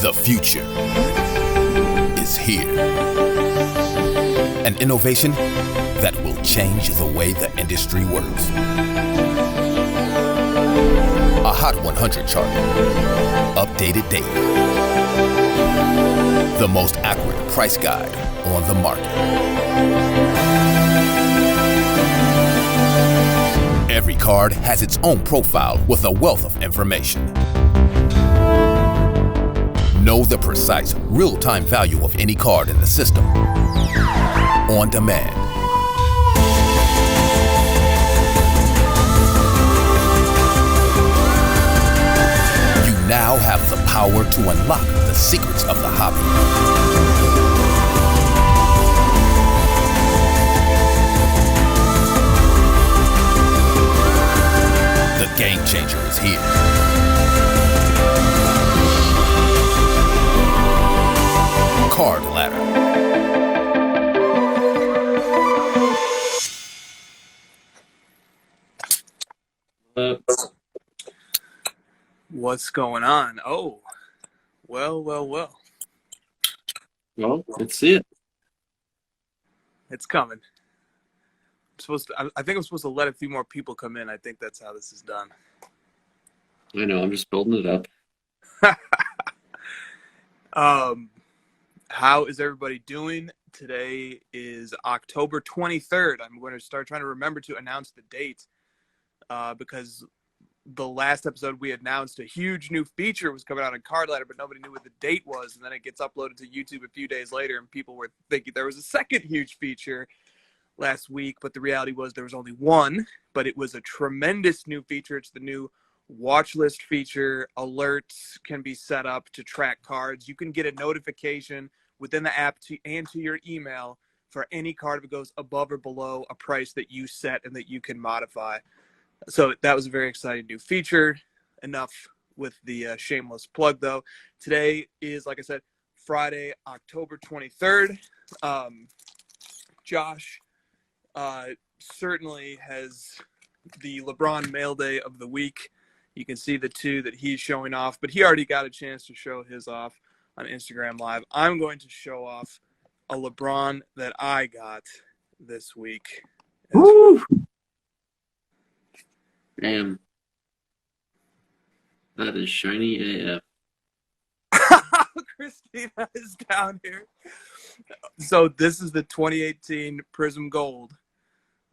The future is here. An innovation that will change the way the industry works. A Hot 100 chart, updated daily. The most accurate price guide on the market. Every card has its own profile with a wealth of information. Know the precise, real-time value of any card in the system. On demand. You now have the power to unlock the secrets of the hobby. The game changer is here. Card Ladder. What's going on? Oh, well. Well, let's see it. It's coming. I think I'm supposed to let a few more people come in. I think that's how this is done. I know, I'm just building it up. How is everybody doing? Today is October 23rd. I'm going to start trying to remember to announce the date because the last episode we announced a huge new feature was coming out on Card Ladder, but nobody knew what the date was. And then it gets uploaded to YouTube a few days later, and people were thinking there was a second huge feature last week, but the reality was there was only one, but it was a tremendous new feature. It's the new watch list feature. Alerts can be set up to track cards. You can get a notification within the app and to your email for any card if it goes above or below a price that you set and that you can modify. So that was a very exciting new feature. Enough with the shameless plug, though. Today is, like I said, Friday, October 23rd. Josh certainly has the LeBron mail day of the week. You can see the two that he's showing off, but he already got a chance to show his off on Instagram Live. I'm going to show off a LeBron that I got this week. Woo! Damn. That is shiny AF. Christina is down here. So this is the 2018 Prism Gold.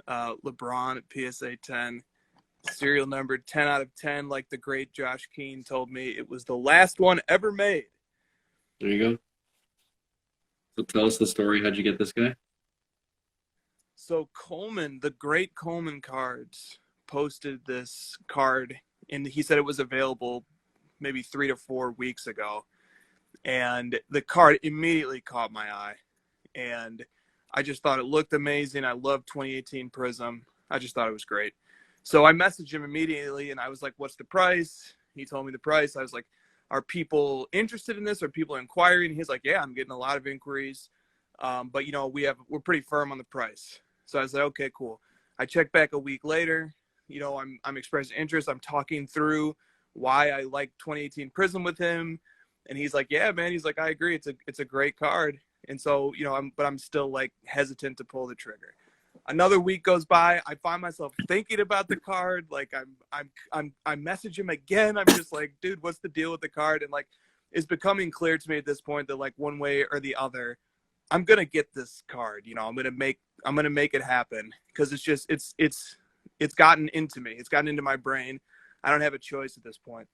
LeBron PSA 10. Serial number 10 out of 10, like the great Josh Keane told me. It was the last one ever made. There you go. So tell us the story. How'd you get this guy? So Coleman, the great Coleman Cards, posted this card, and he said it was available maybe 3 to 4 weeks ago. And the card immediately caught my eye. And I just thought it looked amazing. I love 2018 Prism. I just thought it was great. So I messaged him immediately, and I was like, what's the price? He told me the price. I was like, are people interested in this? Are people inquiring? He's like, yeah, I'm getting a lot of inquiries. But, you know, we're pretty firm on the price. So I said, okay, cool. I checked back a week later. You know, I'm expressing interest. I'm talking through why I like 2018 Prism with him. And he's like, yeah, man. He's like, I agree. It's a great card. And so, you know, I'm still like hesitant to pull the trigger. Another week goes by. I find myself thinking about the card. Like I message him again. I'm just like, dude, what's the deal with the card? And like, it's becoming clear to me at this point that like one way or the other, I'm gonna get this card. You know, I'm gonna make it happen because it's gotten into me. It's gotten into my brain. I don't have a choice at this point.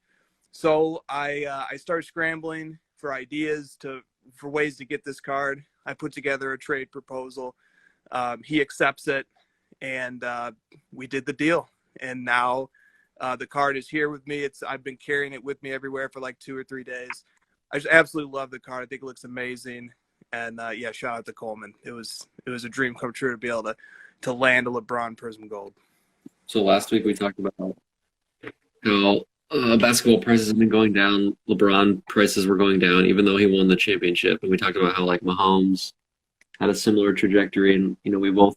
So I start scrambling for ideas for ways to get this card. I put together a trade proposal. He accepts it, and we did the deal. And now the card is here with me. I've been carrying it with me everywhere for like 2 or 3 days. I just absolutely love the card. I think it looks amazing. And yeah, shout out to Coleman. It was a dream come true to be able to land a LeBron Prism Gold. So last week we talked about how basketball prices have been going down. LeBron prices were going down, even though he won the championship. And we talked about how like Mahomes had a similar trajectory, and you know we both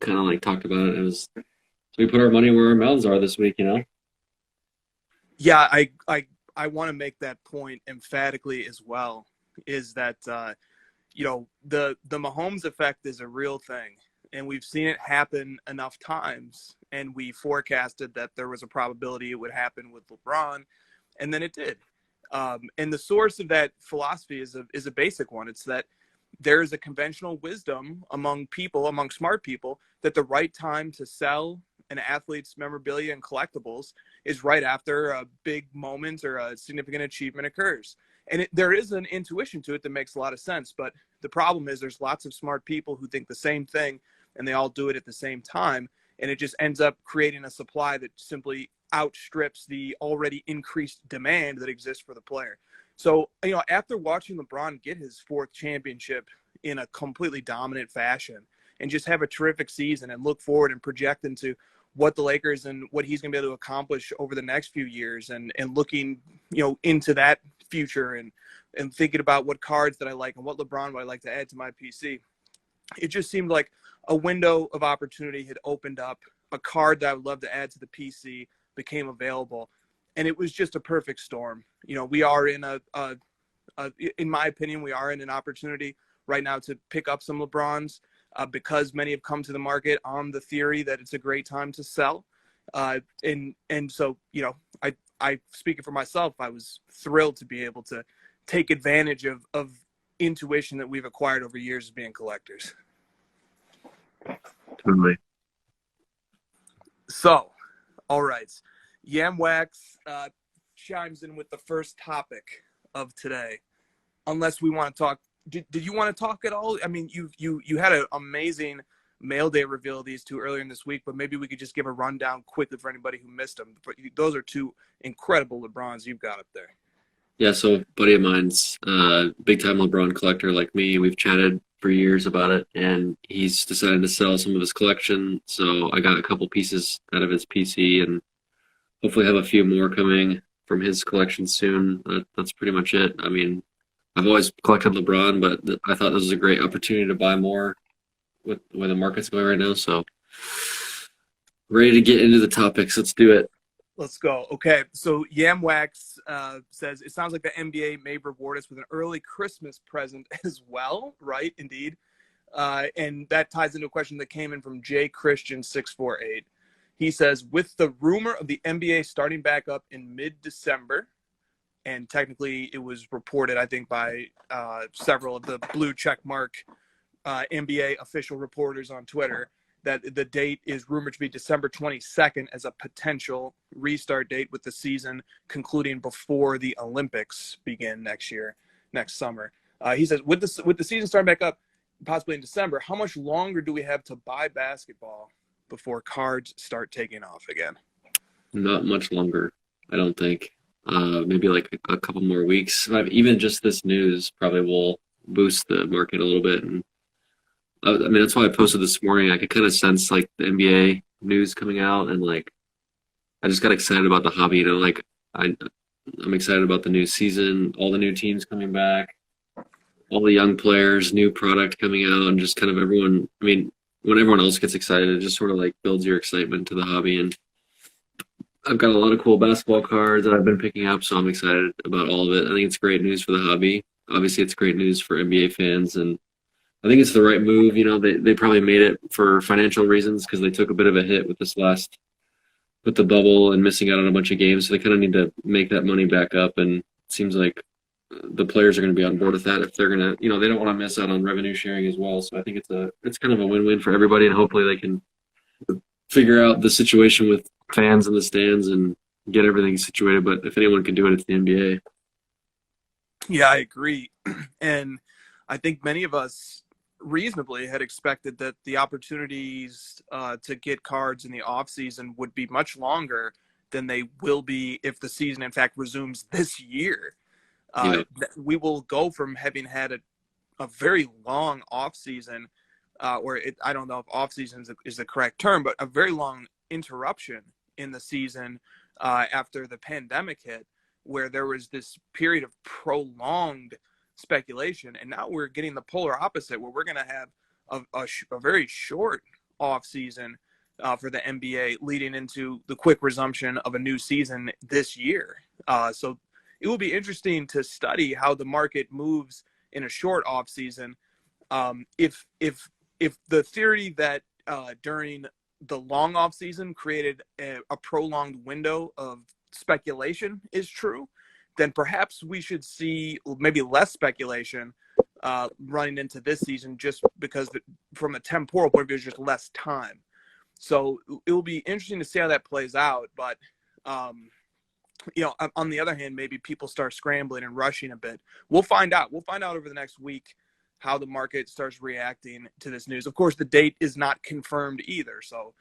kind of like talked about it. It was so we put our money where our mouths are this week, you know. Yeah, I I want to make that point emphatically as well, is that, the Mahomes effect is a real thing. And we've seen it happen enough times. And we forecasted that there was a probability it would happen with LeBron. And then it did. And the source of that philosophy is a basic one. It's that there is a conventional wisdom among smart people, that the right time to sell an athlete's memorabilia and collectibles is right after a big moment or a significant achievement occurs. And there is an intuition to it that makes a lot of sense. But the problem is there's lots of smart people who think the same thing, and they all do it at the same time. And it just ends up creating a supply that simply outstrips the already increased demand that exists for the player. So, after watching LeBron get his 4th championship in a completely dominant fashion and just have a terrific season and look forward and project into what the Lakers and what he's going to be able to accomplish over the next few years, and looking, into that future and thinking about what cards that I like and what LeBron would I like to add to my PC, it just seemed like a window of opportunity had opened up. A card that I would love to add to the PC became available, and it was just a perfect storm. We are in in my opinion, we are in an opportunity right now to pick up some LeBrons, because many have come to the market on the theory that it's a great time to sell. And so, I speaking for myself, I was thrilled to be able to take advantage of intuition that we've acquired over years of being collectors. Totally. So, all right. Yamwax chimes in with the first topic of today. Unless we want to talk, did you want to talk at all? I mean, you had an amazing mail day reveal of these two earlier in this week, but maybe we could just give a rundown quickly for anybody who missed them. Those are two incredible LeBrons you've got up there. Yeah, so a buddy of mine's big time LeBron collector like me. We've chatted for years about it, and he's decided to sell some of his collection. So I got a couple pieces out of his PC, and hopefully have a few more coming from his collection soon. That's pretty much it. I mean, I've always collected LeBron, but I thought this was a great opportunity to buy more with where the market's going right now. So ready to get into the topics. Let's do it. Let's go. Okay, so Yamwax says, it sounds like the NBA may reward us with an early Christmas present as well, right? Indeed. And that ties into a question that came in from Jay Christian 648. He says, with the rumor of the NBA starting back up in mid-December, and technically it was reported, I think, by several of the blue checkmark NBA official reporters on Twitter, that the date is rumored to be December 22nd as a potential restart date, with the season concluding before the Olympics begin next summer. He says, with the season starting back up possibly in December, how much longer do we have to buy basketball before cards start taking off again? Not much longer, I don't think. Maybe like a couple more weeks. Even just this news probably will boost the market a little bit. And I mean, that's why I posted this morning. I could kind of sense like the NBA news coming out, and like I just got excited about the hobby. Like I'm excited about the new season, all the new teams coming back, all the young players, new product coming out, and just kind of everyone. I mean, when everyone else gets excited, it just sort of like builds your excitement to the hobby. And I've got a lot of cool basketball cards that I've been picking up, so I'm excited about all of it. I think it's great news for the hobby. Obviously, it's great news for NBA fans, and I think it's the right move. They probably made it for financial reasons because they took a bit of a hit with with the bubble and missing out on a bunch of games. So they kind of need to make that money back up. And it seems like the players are going to be on board with that if they're going to, they don't want to miss out on revenue sharing as well. So I think it's kind of a win-win for everybody, and hopefully they can figure out the situation with fans in the stands and get everything situated. But if anyone can do it, it's the NBA. Yeah, I agree. And I think many of us reasonably had expected that the opportunities to get cards in the off season would be much longer than they will be if the season in fact resumes this year. We will go from having had a very long off season, I don't know if off season is the correct term, but a very long interruption in the season after the pandemic hit, where there was this period of prolonged speculation, and now we're getting the polar opposite, where we're going to have a very short off season for the NBA, leading into the quick resumption of a new season this year. So it will be interesting to study how the market moves in a short off season. If the theory that during the long off season created a prolonged window of speculation is true, then perhaps we should see maybe less speculation running into this season, just because from a temporal point of view, there's just less time. So it will be interesting to see how that plays out. But, on the other hand, maybe people start scrambling and rushing a bit. We'll find out. We'll find out over the next week how the market starts reacting to this news. Of course, the date is not confirmed either. So,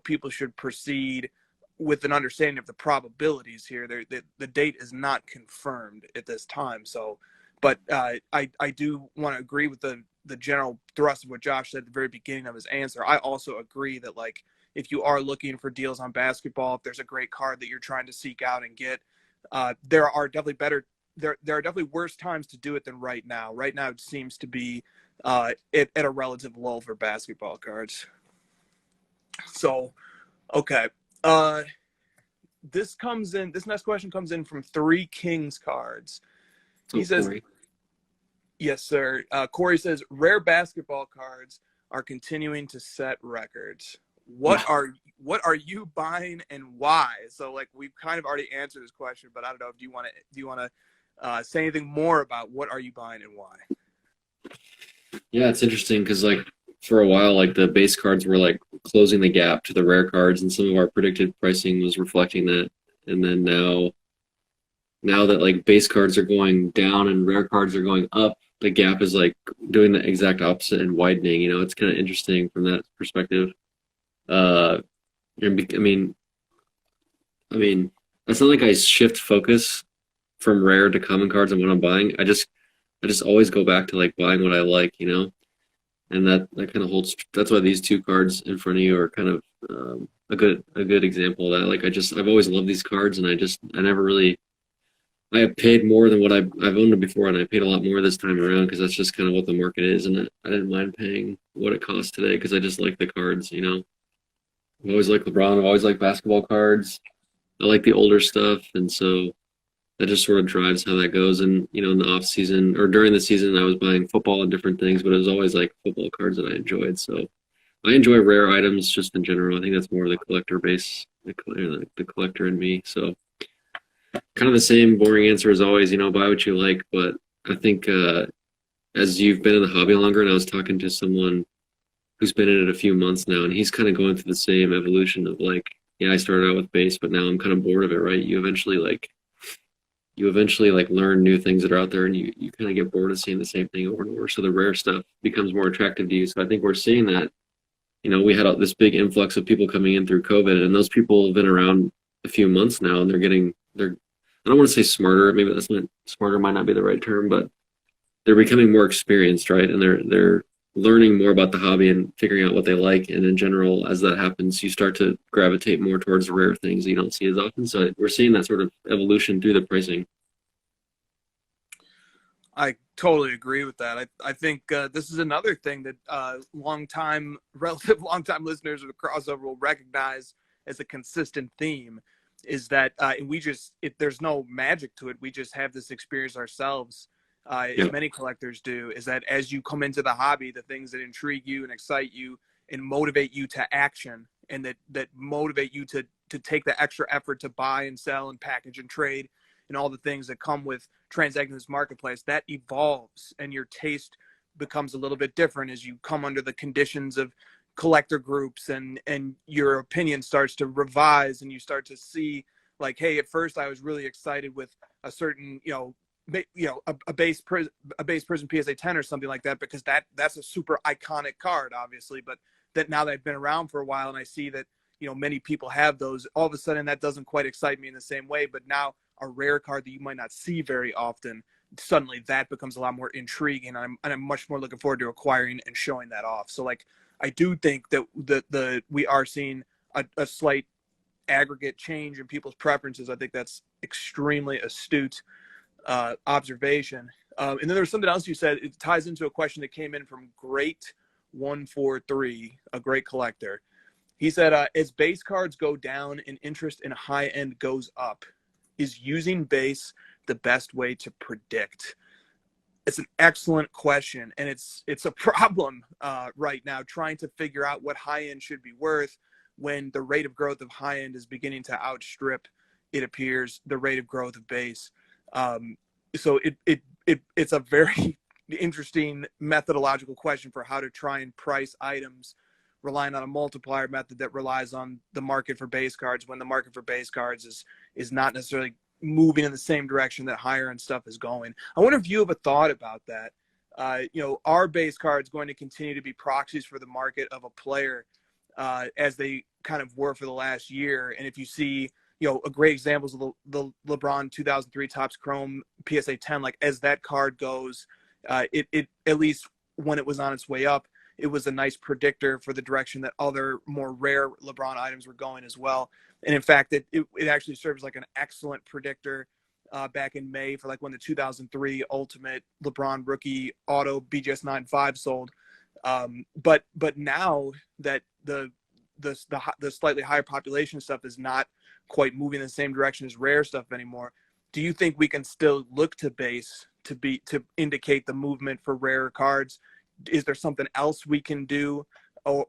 people should proceed with an understanding of the probabilities here. The date is not confirmed at this time. So, but I do want to agree with the general thrust of what Josh said at the very beginning of his answer. I also agree that, like, if you are looking for deals on basketball, if there's a great card that you're trying to seek out and get, there are definitely worse times to do it than right now. Right now, it seems to be at a relative lull for basketball cards. So, okay. This next question comes in from Three Kings Cards. He says, Corey. Yes, sir. Corey says, rare basketball cards are continuing to set records. What are you buying and why? So, like, we've kind of already answered this question, but I don't know if do you want to say anything more about what are you buying and why? Yeah, it's interesting because, like, for a while, like, the base cards were like closing the gap to the rare cards, and some of our predicted pricing was reflecting that. And then now that, like, base cards are going down and rare cards are going up, the gap is like doing the exact opposite and widening. It's kind of interesting from that perspective. And I mean, it's not like I shift focus from rare to common cards and what I'm buying. I just always go back to, like, buying what I like, and that kind of holds. That's why these two cards in front of you are kind of a good example of that. Like, I've always loved these cards, and I never really. I have paid more than what I've owned them before, and I paid a lot more this time around because that's just kind of what the market is, and I didn't mind paying what it costs today because I just like the cards. I've always liked LeBron. I've always liked basketball cards. I like the older stuff, and so that just sort of drives how that goes. And in the off season or during the season, I was buying football and different things, but it was always like football cards that I enjoyed. So I enjoy rare items just in general. I think that's more of the collector base, the collector in me. So kind of the same boring answer as always. Buy what you like. But I think as you've been in the hobby longer, and I was talking to someone who's been in it a few months now, and he's kind of going through the same evolution of, like, yeah, I started out with base, but now I'm kind of bored of it, right? You eventually learn new things that are out there, and you kind of get bored of seeing the same thing over and over. So the rare stuff becomes more attractive to you. So I think we're seeing that. We had this big influx of people coming in through COVID, and those people have been around a few months now, and they're I don't want to say smarter. Maybe smarter might not be the right term, but they're becoming more experienced, right? And they're learning more about the hobby and figuring out what they like. And in general, as that happens, you start to gravitate more towards the rare things that you don't see as often. So we're seeing that sort of evolution through the pricing. I totally agree with that. I think this is another thing that relative long-time listeners of the crossover will recognize as a consistent theme, is that if there's no magic to it, we just have this experience ourselves, as many collectors do, is that as you come into the hobby, the things that intrigue you and excite you and motivate you to action, and that motivate you to take the extra effort to buy and sell and package and trade and all the things that come with transacting this marketplace, that evolves, and your taste becomes a little bit different as you come under the conditions of collector groups, and your opinion starts to revise, and you start to see, like, hey, at first I was really excited with a certain, a base prison PSA 10 or something like that, because that's a super iconic card, obviously, but that now that I've been around for a while and I see that, many people have those, all of a sudden that doesn't quite excite me in the same way. But now a rare card that you might not see very often, suddenly that becomes a lot more intriguing, and I'm much more looking forward to acquiring and showing that off. So, like, I do think that we are seeing a slight aggregate change in people's preferences. I think that's extremely astute observation. And then there's something else you said. It ties into a question that came in from Great143, a great collector. He said, as base cards go down and interest in high end goes up, is using base the best way to predict? It's an excellent question, and it's a problem right now trying to figure out what high end should be worth when the rate of growth of high end is beginning to outstrip, it appears, the rate of growth of base. So it's a very interesting methodological question for how to try and price items relying on a multiplier method that relies on the market for base cards, when the market for base cards is not necessarily moving in the same direction that higher end stuff is going. I wonder if you have a thought about that. Are base cards going to continue to be proxies for the market of a player as they kind of were for the last year? And if you see, a great examples of the LeBron 2003 Topps Chrome PSA 10, like as that card goes, it at least when it was on its way up, it was a nice predictor for the direction that other more rare LeBron items were going as well. And in fact, it actually serves like an excellent predictor back in May for like when the 2003 Ultimate LeBron Rookie Auto BGS 9.5 sold. But now that the slightly higher population stuff is not quite moving in the same direction as rare stuff anymore, do you think we can still look to base to indicate the movement for rare cards? Is there something else we can do, or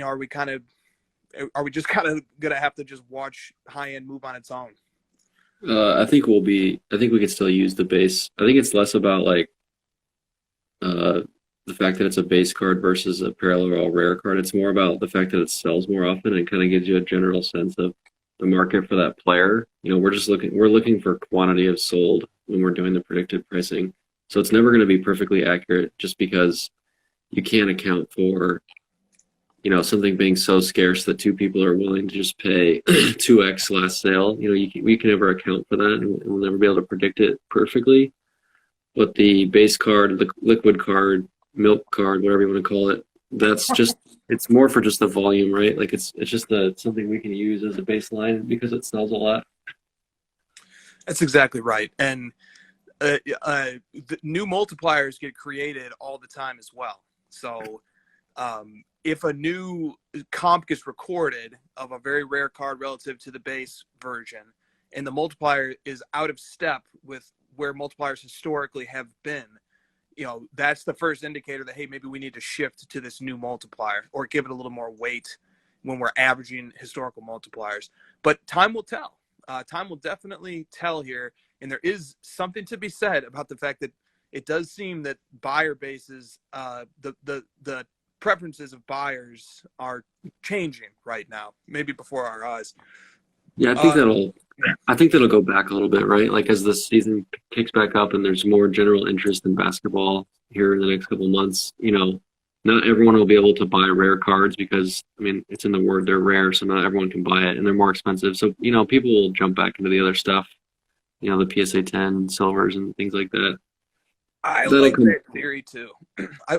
are we just kind of gonna have to just watch high end move on its own? I think we can still use the base. I think it's less about like the fact that it's a base card versus a parallel rare card. It's more about the fact that it sells more often and kind of gives you a general sense of the market for that player. We're looking for quantity of sold when we're doing the predicted pricing. So it's never going to be perfectly accurate just because you can't account for, something being so scarce that two people are willing to just pay 2x last sale. We can never account for that, and we'll never be able to predict it perfectly. But the base card, the liquid card, milk card, whatever you want to call it, that's just, it's more for just the volume, right? Like it's just something we can use as a baseline because it sells a lot. That's exactly right. And the new multipliers get created all the time as well. So if a new comp gets recorded of a very rare card relative to the base version, and the multiplier is out of step with where multipliers historically have been, that's the first indicator that, hey, maybe we need to shift to this new multiplier or give it a little more weight when we're averaging historical multipliers. But time will tell. Time will definitely tell here. And there is something to be said about the fact that it does seem that buyer bases, the preferences of buyers are changing right now, maybe before our eyes. Yeah, I think that'll go back a little bit, right? Like as the season kicks back up and there's more general interest in basketball here in the next couple of months, not everyone will be able to buy rare cards because, it's in the word, they're rare, so not everyone can buy it and they're more expensive. So, people will jump back into the other stuff, the PSA 10 silvers and things like that. I like that theory too.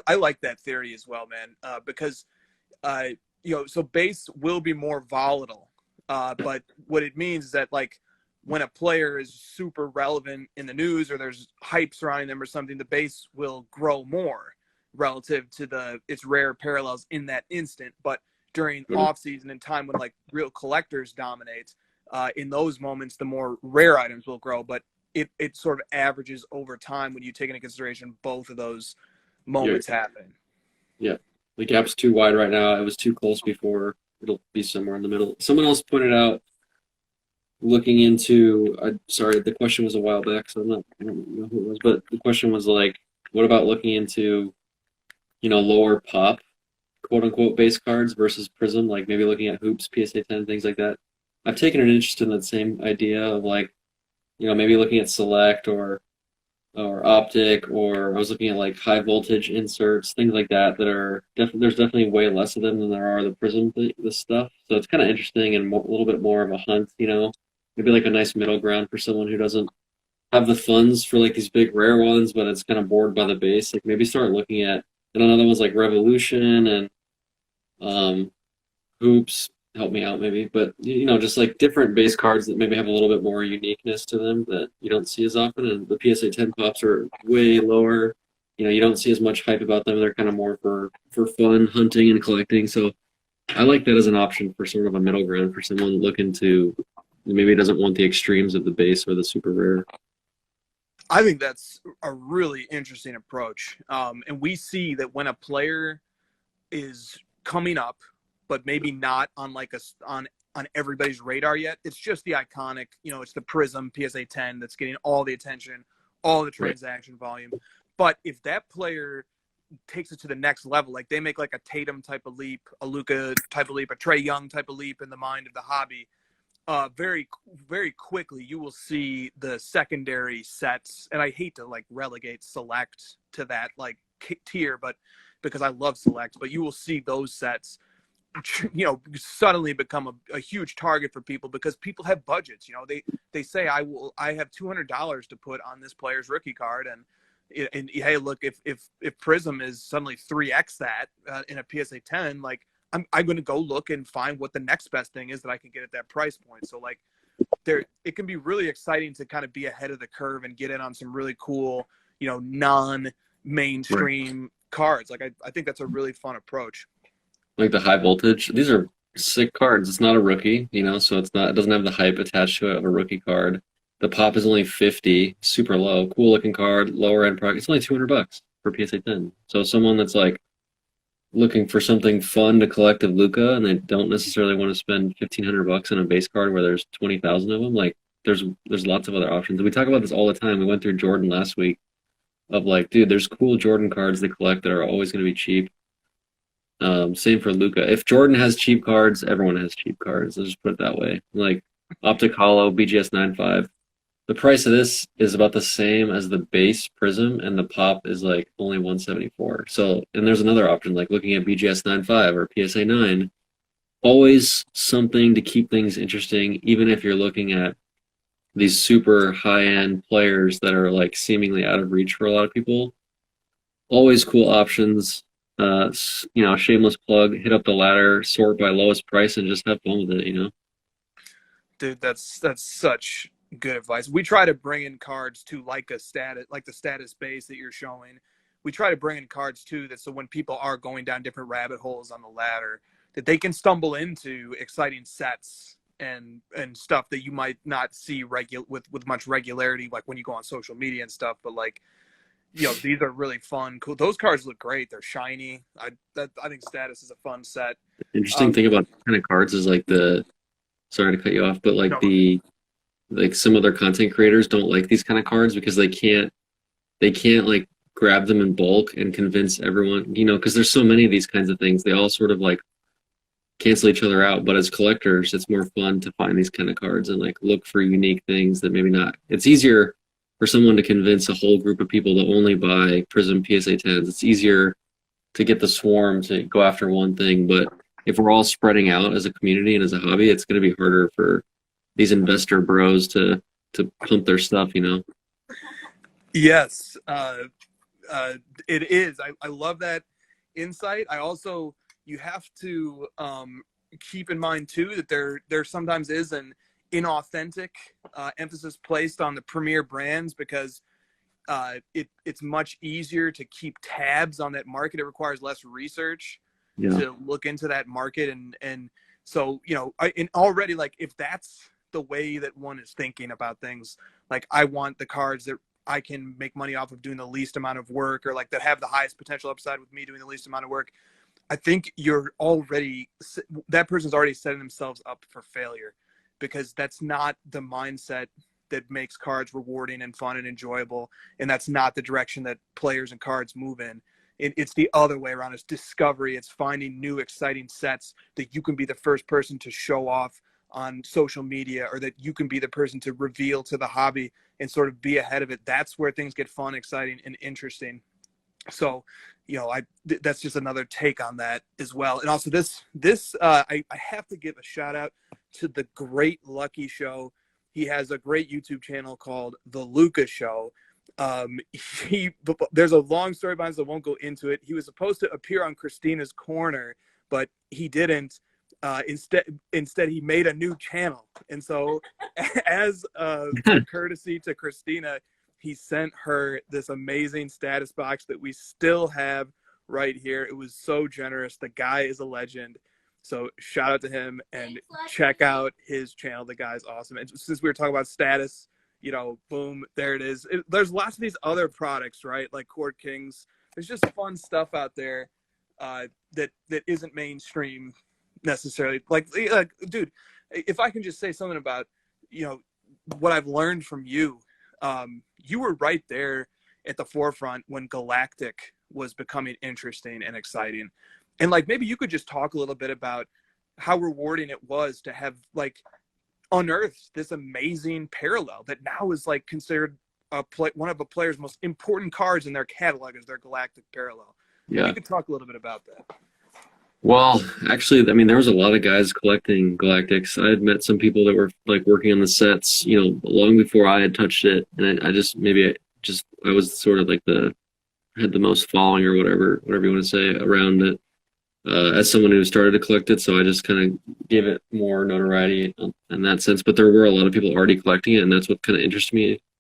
I like that theory as well, man, because, so base will be more volatile. But what it means is that, like, when a player is super relevant in the news or there's hype surrounding them or something, the base will grow more relative to its rare parallels in that instant. But during off season and time when like real collectors dominate, in those moments, the more rare items will grow. But it sort of averages over time when you take into consideration both of those moments happen. Yeah. The gap's too wide right now. It was too close before. It'll be somewhere in the middle. Someone else pointed out looking into, sorry, the question was a while back, so I don't know who it was, but the question was like, what about looking into, lower pop, quote unquote, base cards versus Prism, like maybe looking at Hoops, PSA 10, things like that. I've taken an interest in that same idea of like, maybe looking at Select or Optic, or I was looking at like high voltage inserts, things like that are there's definitely way less of them than there are the Prism this stuff. So it's kind of interesting and a little bit more of a hunt, maybe like a nice middle ground for someone who doesn't have the funds for like these big rare ones, but it's kind of bored by the base. Like maybe start looking at another ones like Revolution and Hoops. Help me out maybe, but just like different base cards that maybe have a little bit more uniqueness to them that you don't see as often. And the PSA 10 pops are way lower. You don't see as much hype about them. They're kind of more for fun, hunting and collecting. So I like that as an option for sort of a middle ground for someone looking to maybe doesn't want the extremes of the base or the super rare. I think that's a really interesting approach. And we see that when a player is coming up, but maybe not on like on everybody's radar yet, it's just the iconic, it's the Prism PSA 10 that's getting all the attention, all the transaction volume. But if that player takes it to the next level, like they make like a Tatum type of leap, a Luka type of leap, a Trae Young type of leap in the mind of the hobby, very, very quickly you will see the secondary sets. And I hate to like relegate Select to that like tier, but because I love Select, but you will see those sets, suddenly become a huge target for people because people have budgets. They say I have $200 to put on this player's rookie card, and hey, look, if Prism is suddenly 3x that in a PSA 10, like I'm going to go look and find what the next best thing is that I can get at that price point. So like it can be really exciting to kind of be ahead of the curve and get in on some really cool, non-mainstream cards. Like I think that's a really fun approach. Like the high voltage, these are sick cards. It's not a rookie, so it doesn't have the hype attached to it of a rookie card. The pop is only 50, super low, cool looking card, lower end product. It's only $200 for PSA 10. So someone that's like looking for something fun to collect of Luka, and they don't necessarily want to spend $1,500 on a base card where there's 20,000 of them. Like there's lots of other options. And we talk about this all the time. We went through Jordan last week of like, dude, there's cool Jordan cards they collect that are always going to be cheap. Same for Luka. If Jordan has cheap cards, everyone has cheap cards. Let's just put it that way. Like Optic Hollow, BGS 9.5. The price of this is about the same as the base Prism, and the pop is like only $174. So, and there's another option, like looking at BGS 9.5 or PSA 9. Always something to keep things interesting, even if you're looking at these super high-end players that are like seemingly out of reach for a lot of people. Always cool options. Shameless plug, hit up the ladder, sort by lowest price, and just have fun with it, Dude, that's such good advice. We try to bring in cards to like the status base that you're showing. We try to bring in cards too, so when people are going down different rabbit holes on the ladder, that they can stumble into exciting sets and stuff that you might not see with much regularity, like when you go on social media and stuff. But like, these are really fun, cool. Those cards look great. They're shiny. I think Status is a fun set. The interesting thing about kind of cards is like sorry to cut you off, but like some other content creators don't like these kind of cards because they can't like grab them in bulk and convince everyone, because there's so many of these kinds of things. They all sort of like cancel each other out. But as collectors, it's more fun to find these kind of cards and like look for unique things that maybe not. It's easier for someone to convince a whole group of people to only buy Prism PSA 10s. It's easier to get the swarm to go after one thing. But if we're all spreading out as a community and as a hobby, it's going to be harder for these investor bros to pump their stuff, Yes, it is. I love that insight. I also, you have to keep in mind too that there sometimes is an inauthentic emphasis placed on the premier brands because it's much easier to keep tabs on that market. It requires less research to look into that market, and so and already, like, if that's the way that one is thinking about things, like I want the cards that I can make money off of doing the least amount of work, or like that have the highest potential upside with me doing the least amount of work, I think that person's already setting themselves up for failure, because that's not the mindset that makes cards rewarding and fun and enjoyable. And that's not the direction that players and cards move in. It's the other way around. It's discovery. It's finding new, exciting sets that you can be the first person to show off on social media, or that you can be the person to reveal to the hobby and sort of be ahead of it. That's where things get fun, exciting, and interesting. So, that's just another take on that as well. And also I have to give a shout out to the great Lucky Show. He has a great YouTube channel called The Luka Show. There's a long story behind this, I won't go into it. He was supposed to appear on Christina's Corner, but he didn't. Instead he made a new channel, and so as a courtesy to Christina, he sent her this amazing status box that we still have right here. It was so generous. The guy is a legend. So shout out to him, and check out his channel. The guy's awesome. And since we were talking about status, boom, there it is. There's lots of these other products, right? Like Court Kings. There's just fun stuff out there that isn't mainstream necessarily. Like, dude, if I can just say something about, what I've learned from you, you were right there at the forefront when Galactic was becoming interesting and exciting. And like, maybe you could just talk a little bit about how rewarding it was to have like unearthed this amazing parallel that now is like considered one of a player's most important cards in their catalog is their Galactic parallel. Yeah. You could talk a little bit about that. Well, actually, I mean, there was a lot of guys collecting Galactics. I had met some people that were like working on the sets, long before I had touched it, and I was sort of like had the most following or whatever you want to say around it. As someone who started to collect it, so I just kind of gave it more notoriety in that sense. But there were a lot of people already collecting it, and that's what kind of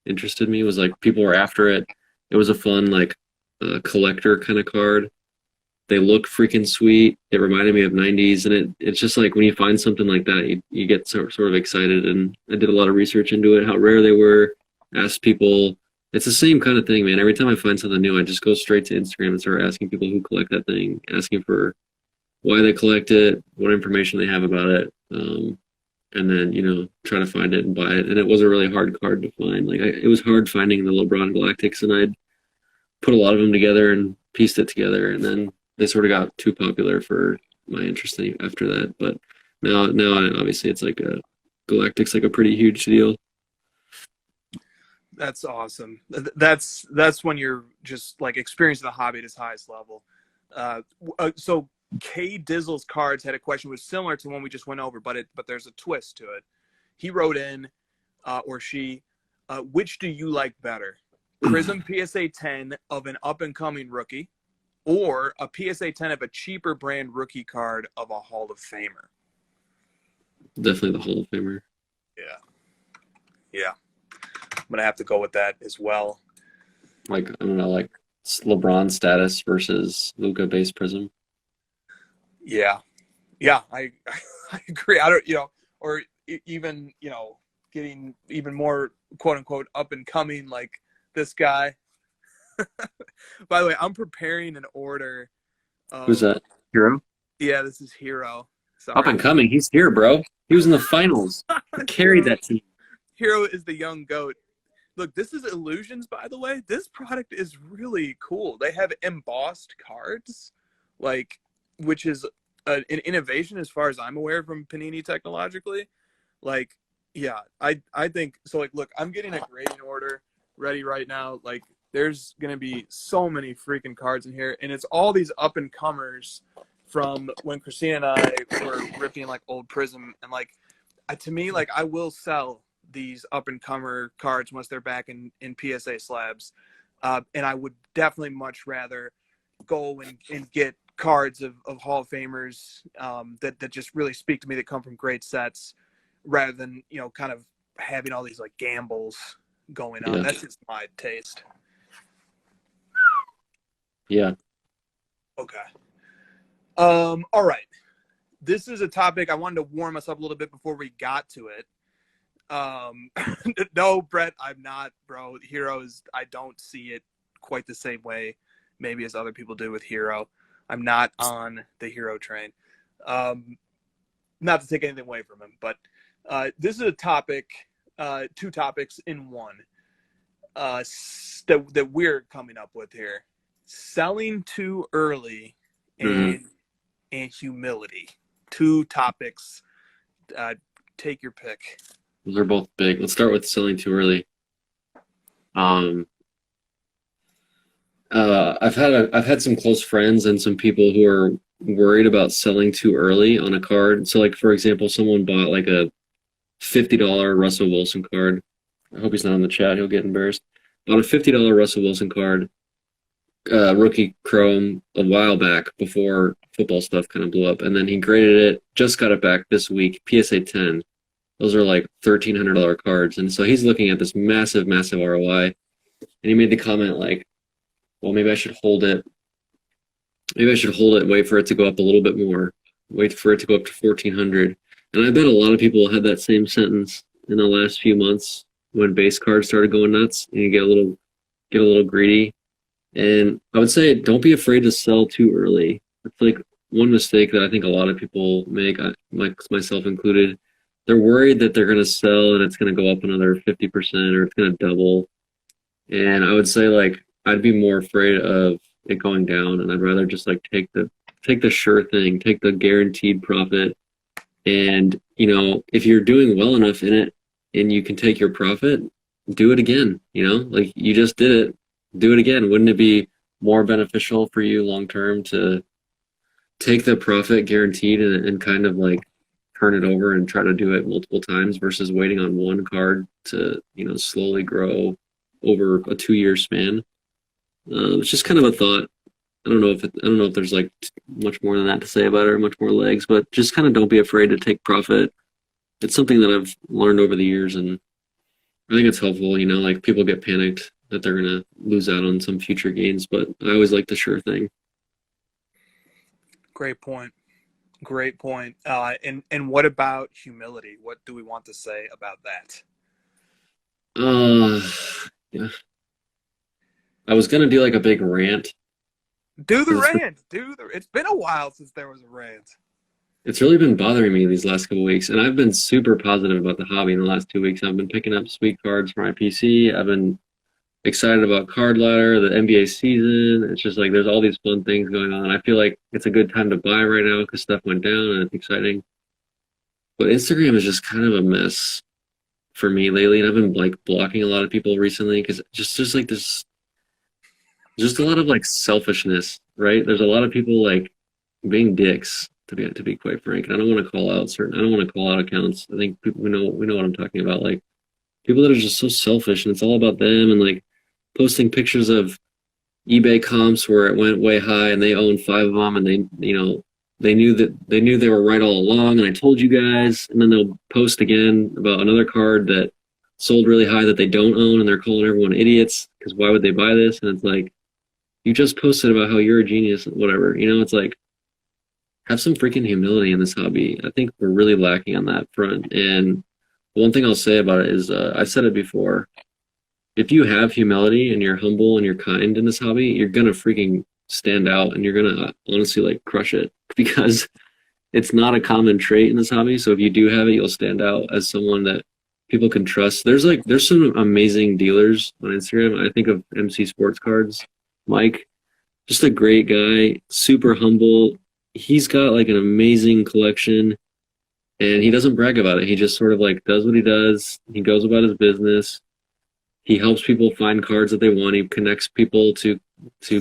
interested me was like people were after it. It was a fun like collector kind of card. They look freaking sweet. It reminded me of 90s, and it's just like when you find something like that, you get sort of excited. And I did a lot of research into it, how rare they were. Asked people. It's the same kind of thing, man. Every time I find something new, I just go straight to Instagram and start asking people who collect that thing, asking for why they collect it, what information they have about it, and then try to find it and buy it. And it was a really hard card to find. Like it was hard finding the LeBron Galactics, and I'd put a lot of them together and pieced it together, and then they sort of got too popular for my interest after that. But now obviously it's like Galactic's like a pretty huge deal. That's awesome. That's when you're just like experiencing the hobby at its highest level. So K Dizzle's cards had a question was similar to one we just went over, but there's a twist to it. He wrote in, or she, which do you like better? Prism PSA 10 of an up-and-coming rookie, or a PSA 10 of a cheaper brand rookie card of a Hall of Famer? Definitely the Hall of Famer. Yeah. I'm going to have to go with that as well. Like, I don't know, like LeBron status versus Luka base Prism. Yeah, I agree. I don't, or even, getting even more quote unquote up and coming like this guy. By the way, I'm preparing an order. Who's that? Hero? Yeah, this is Hero. Sorry. Up and coming. He's here, bro. He was in the finals. He carried that team. Hero is the young GOAT. Look, this is Illusions, by the way. This product is really cool. They have embossed cards, like, which is an innovation as far as I'm aware from Panini technologically. Like, yeah, I think so. Like, look, I'm getting a grading order ready right now. Like, there's gonna be so many freaking cards in here, and it's all these up and comers from when Christina and I were ripping like old Prism, and like, to me, like, I will sell these up and comer cards once they're back in PSA slabs, and I would definitely much rather go and get cards of Hall of Famers that just really speak to me, that come from great sets, rather than kind of having all these like gambles going on. Yeah. That's just my taste. Yeah. Okay. All right. This is a topic I wanted to warm us up a little bit before we got to it. No, Brett, I'm not, bro. Heroes, I don't see it quite the same way maybe as other people do with Hero. I'm not on the Hero train. Not to take anything away from him, but this is a topic, two topics in one that we're coming up with here. Selling too early and humility. Two topics. Take your pick. Those are both big. Let's start with selling too early. I've had some close friends and some people who are worried about selling too early on a card. So, like, for example, someone bought like a $50 Russell Wilson card. I hope he's not in the chat. He'll get embarrassed. Bought a $50 Russell Wilson card, rookie chrome, a while back before football stuff kind of blew up, and then he graded it. Just got it back this week. PSA 10. Those are like $1,300 cards, and so he's looking at this massive ROI, and he made the comment like, well, maybe I should hold it. Maybe I should hold it and wait for it to go up a little bit more. Wait for it to go up to 1,400. And I bet a lot of people had that same sentence in the last few months when base cards started going nuts and you get a little greedy. And I would say don't be afraid to sell too early. It's like one mistake that I think a lot of people make, myself included. They're worried that they're going to sell and it's going to go up another 50% or it's going to double. And I would say like I'd be more afraid of it going down, and I'd rather just like take the sure thing, take the guaranteed profit. And if you're doing well enough in it and you can take your profit, do it again. Like you just did it, do it again. Wouldn't it be more beneficial for you long term to take the profit guaranteed and kind of like turn it over and try to do it multiple times versus waiting on one card to slowly grow over a 2-year span? It's just kind of a thought. I don't know if there's like much more than that to say about it or much more legs, but just kind of don't be afraid to take profit. It's something that I've learned over the years, and I think it's helpful. Like people get panicked that they're gonna lose out on some future gains, but I always like the sure thing. Great point. Great point. And what about humility? What do we want to say about that? Yeah. I was gonna do like a big rant. Do the rant. It's been a while since there was a rant. It's really been bothering me these last couple of weeks, and I've been super positive about the hobby in the last 2 weeks. I've been picking up sweet cards for my PC. I've been excited about Card Ladder, the NBA season. It's just like there's all these fun things going on. I feel like it's a good time to buy right now because stuff went down and it's exciting. But Instagram is just kind of a mess for me lately, and I've been like blocking a lot of people recently because just like this, just a lot of like selfishness, right? There's a lot of people like being dicks to be quite frank. And I don't want to call out accounts. I think we know what I'm talking about. Like people that are just so selfish and it's all about them, and like posting pictures of eBay comps where it went way high and they own 5 of them, and they knew they were right all along, and I told you guys. And then they'll post again about another card that sold really high that they don't own, and they're calling everyone idiots because why would they buy this? And it's like, you just posted about how you're a genius, whatever. It's like, have some freaking humility in this hobby. I think we're really lacking on that front. And one thing I'll say about it is, I've said it before, if you have humility and you're humble and you're kind in this hobby, you're gonna freaking stand out, and you're gonna honestly like crush it, because it's not a common trait in this hobby. So if you do have it, you'll stand out as someone that people can trust. There's some amazing dealers on Instagram. I think of MC Sports Cards, Mike, just a great guy, super humble. He's got like an amazing collection, and he doesn't brag about it. He just sort of like does what he does. He goes about his business. He helps people find cards that they want. He connects people to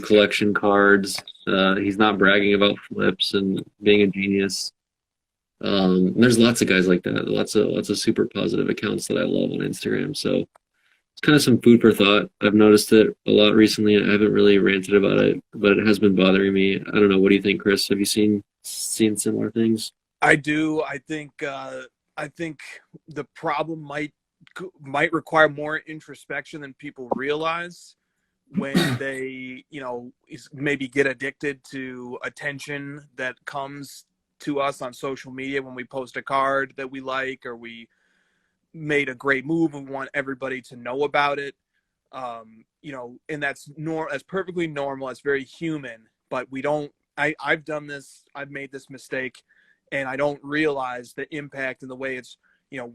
collection cards. He's not bragging about flips and being a genius. There's lots of guys like that. Lots of super positive accounts that I love on Instagram. So it's kind of some food for thought. I've noticed it a lot recently. I haven't really ranted about it, but it has been bothering me. I don't know. What do you think, Chris? Have you seen similar things? I do. I think the problem might require more introspection than people realize when they, maybe get addicted to attention that comes to us on social media when we post a card that we like, or we made a great move and we want everybody to know about it. And that's perfectly normal. It's very human, but I've done this. I've made this mistake, and I don't realize the impact and the way it's,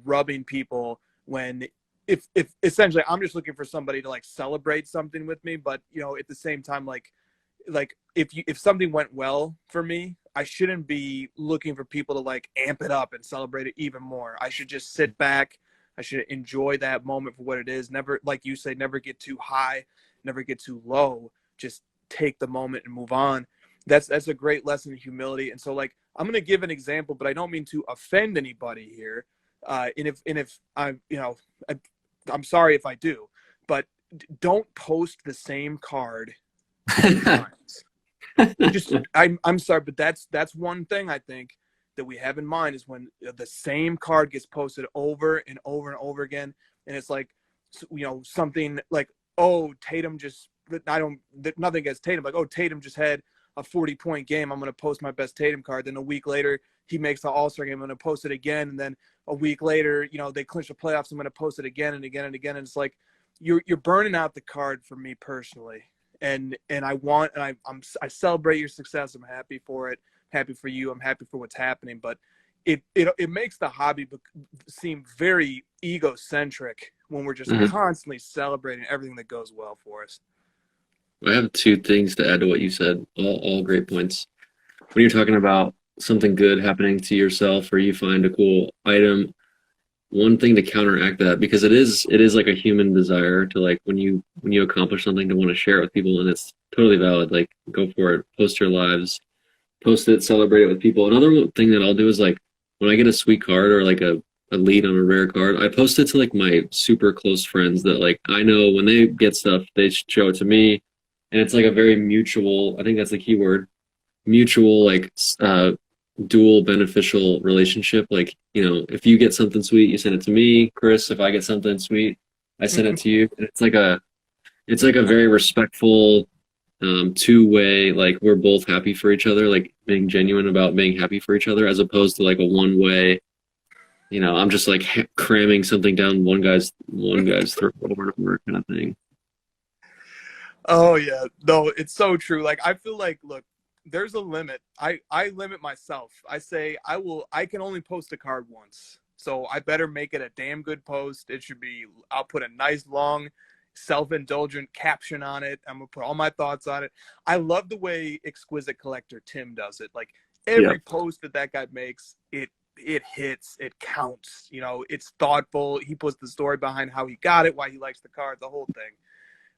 rubbing people when if essentially I'm just looking for somebody to like celebrate something with me. But, at the same time, like if something went well for me, I shouldn't be looking for people to like amp it up and celebrate it even more. I should just sit back. I should enjoy that moment for what it is. Never, like you say, never get too high, never get too low. Just take the moment and move on. That's a great lesson in humility. And so, like, I'm going to give an example, but I don't mean to offend anybody here. And if I'm, I'm sorry if I do, but don't post the same card 10 times. I'm sorry, but that's one thing I think that we have in mind is when the same card gets posted over and over and over again, and it's like, something like, oh, Tatum just, nothing against Tatum, like, oh, Tatum just had a 40-point game, I'm going to post my best Tatum card. Then a week later, he makes the All-Star game, I'm going to post it again. And then a week later, they clinch the playoffs, I'm going to post it again and again and again. And it's like you're burning out the card for me personally. And I celebrate your success. I'm happy for it. Happy for you. I'm happy for what's happening. But it makes the hobby seem very egocentric when we're just constantly celebrating everything that goes well for us. I have two things to add to what you said. All great points. When you're talking about something good happening to yourself, or you find a cool item, one thing to counteract that, because it is like a human desire to, like, when you accomplish something, to want to share it with people, and it's totally valid. Like, go for it. Post your lives. Post it. Celebrate it with people. Another thing that I'll do is, like, when I get a sweet card or like a lead on a rare card, I post it to like my super close friends that, like, I know when they get stuff, they show it to me. And it's like a very mutual, I think that's the key word, mutual, like, dual beneficial relationship. Like, if you get something sweet, you send it to me. Chris, if I get something sweet, I send it to you. And it's like a very respectful, two-way, like, we're both happy for each other, like being genuine about being happy for each other, as opposed to like a one-way, I'm just like cramming something down one guy's throat over and over kind of thing. Oh yeah, no, it's so true. Like, I feel like, look, there's a limit. I limit myself. I say I can only post a card once. So I better make it a damn good post. I'll put a nice long self-indulgent caption on it. I'm gonna put all my thoughts on it. I love the way Exquisite Collector Tim does it. Like, every post that guy makes, it hits, it counts. It's thoughtful. He puts the story behind how he got it, why he likes the card, the whole thing.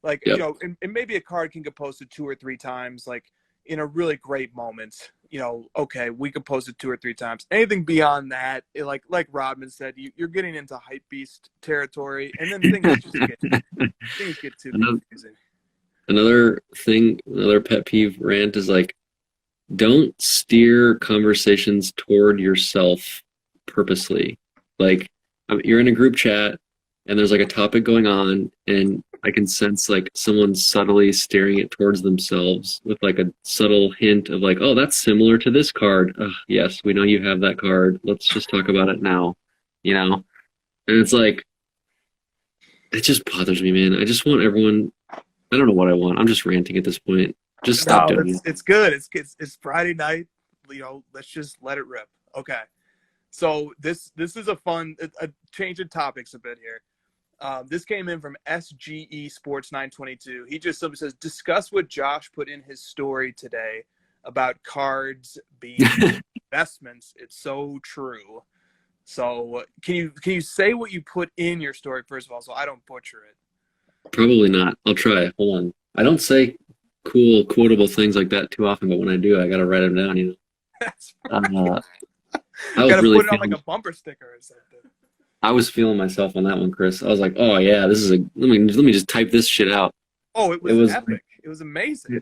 Like, and maybe a card can get posted 2 or 3 times, like in a really great moment. Okay, we could post it 2 or 3 times. Anything beyond that, like Rodman said, you're getting into hype beast territory, and then things get too confusing. Another pet peeve rant is, like, don't steer conversations toward yourself purposely. Like, you're in a group chat and there's like a topic going on, and I can sense like someone subtly steering it towards themselves with like a subtle hint of like, oh, that's similar to this card. Yes, we know you have that card. Let's just talk about it now, And it's like, it just bothers me, man. I just want everyone, I don't know what I want. I'm just ranting at this point. Just stop doing it. It's good. It's Friday night. Let's just let it rip. Okay. So this is a change of topics a bit here. This came in from SGE Sports 922. He just simply says, discuss what Josh put in his story today about cards being investments. It's so true. So can you say what you put in your story first of all, so I don't butcher it? Probably not. I'll try. Hold on. I don't say cool quotable things like that too often, but when I do, I gotta write them down. That's right. I was really put it on like a bumper sticker or something. I was feeling myself on that one, Chris. I was like, oh yeah, this is let me just type this shit out. Oh, it was epic. It was amazing.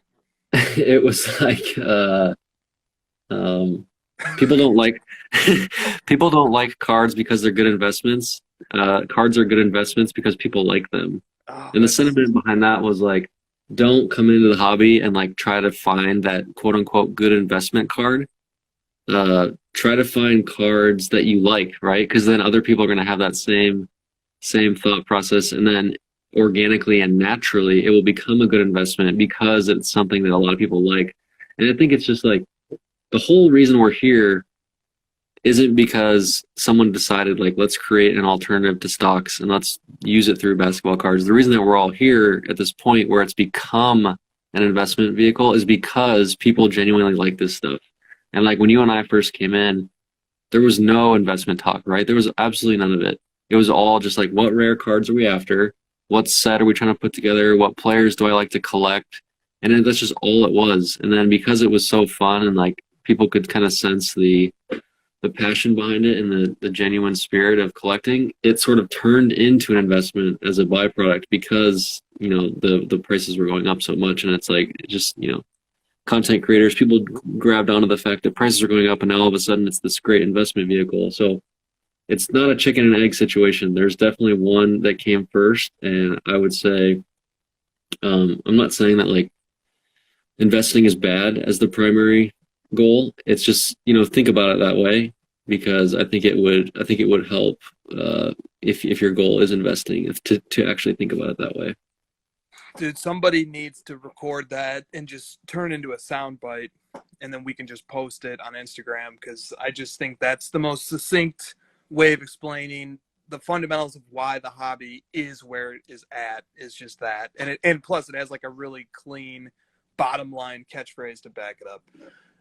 It was like people don't like cards because they're good investments. Cards are good investments because people like them. And the sentiment behind that was like, don't come into the hobby and like try to find that quote unquote good investment card. Try to find cards that you like, right? Because then other people are going to have that same thought process, and then organically and naturally it will become a good investment because it's something that a lot of people like. And I think it's just like, the whole reason we're here isn't because someone decided like, let's create an alternative to stocks and let's use it through basketball cards. The reason that we're all here at this point where it's become an investment vehicle is because people genuinely like this stuff. And like when you and I first came in, there was no investment talk, right? There was absolutely none of it. It was all just like, what rare cards are we after? What set are we trying to put together? What players do I like to collect? And then that's just all it was. And then because it was so fun and like people could kind of sense the passion behind it and the genuine spirit of collecting, it sort of turned into an investment as a byproduct because, the prices were going up so much. And it's like, just, content creators, people grabbed onto the fact that prices are going up and now all of a sudden it's this great investment vehicle. So it's not a chicken and egg situation. There's definitely one that came first. And I would say, I'm not saying that like investing is bad as the primary goal. It's just, think about it that way, because I think it would help if your goal is investing, to actually think about it that way. Dude, somebody needs to record that and just turn into a sound bite, and then we can just post it on Instagram, because I just think that's the most succinct way of explaining the fundamentals of why the hobby is where it is at, is just that. And plus it has like a really clean bottom line catchphrase to back it up.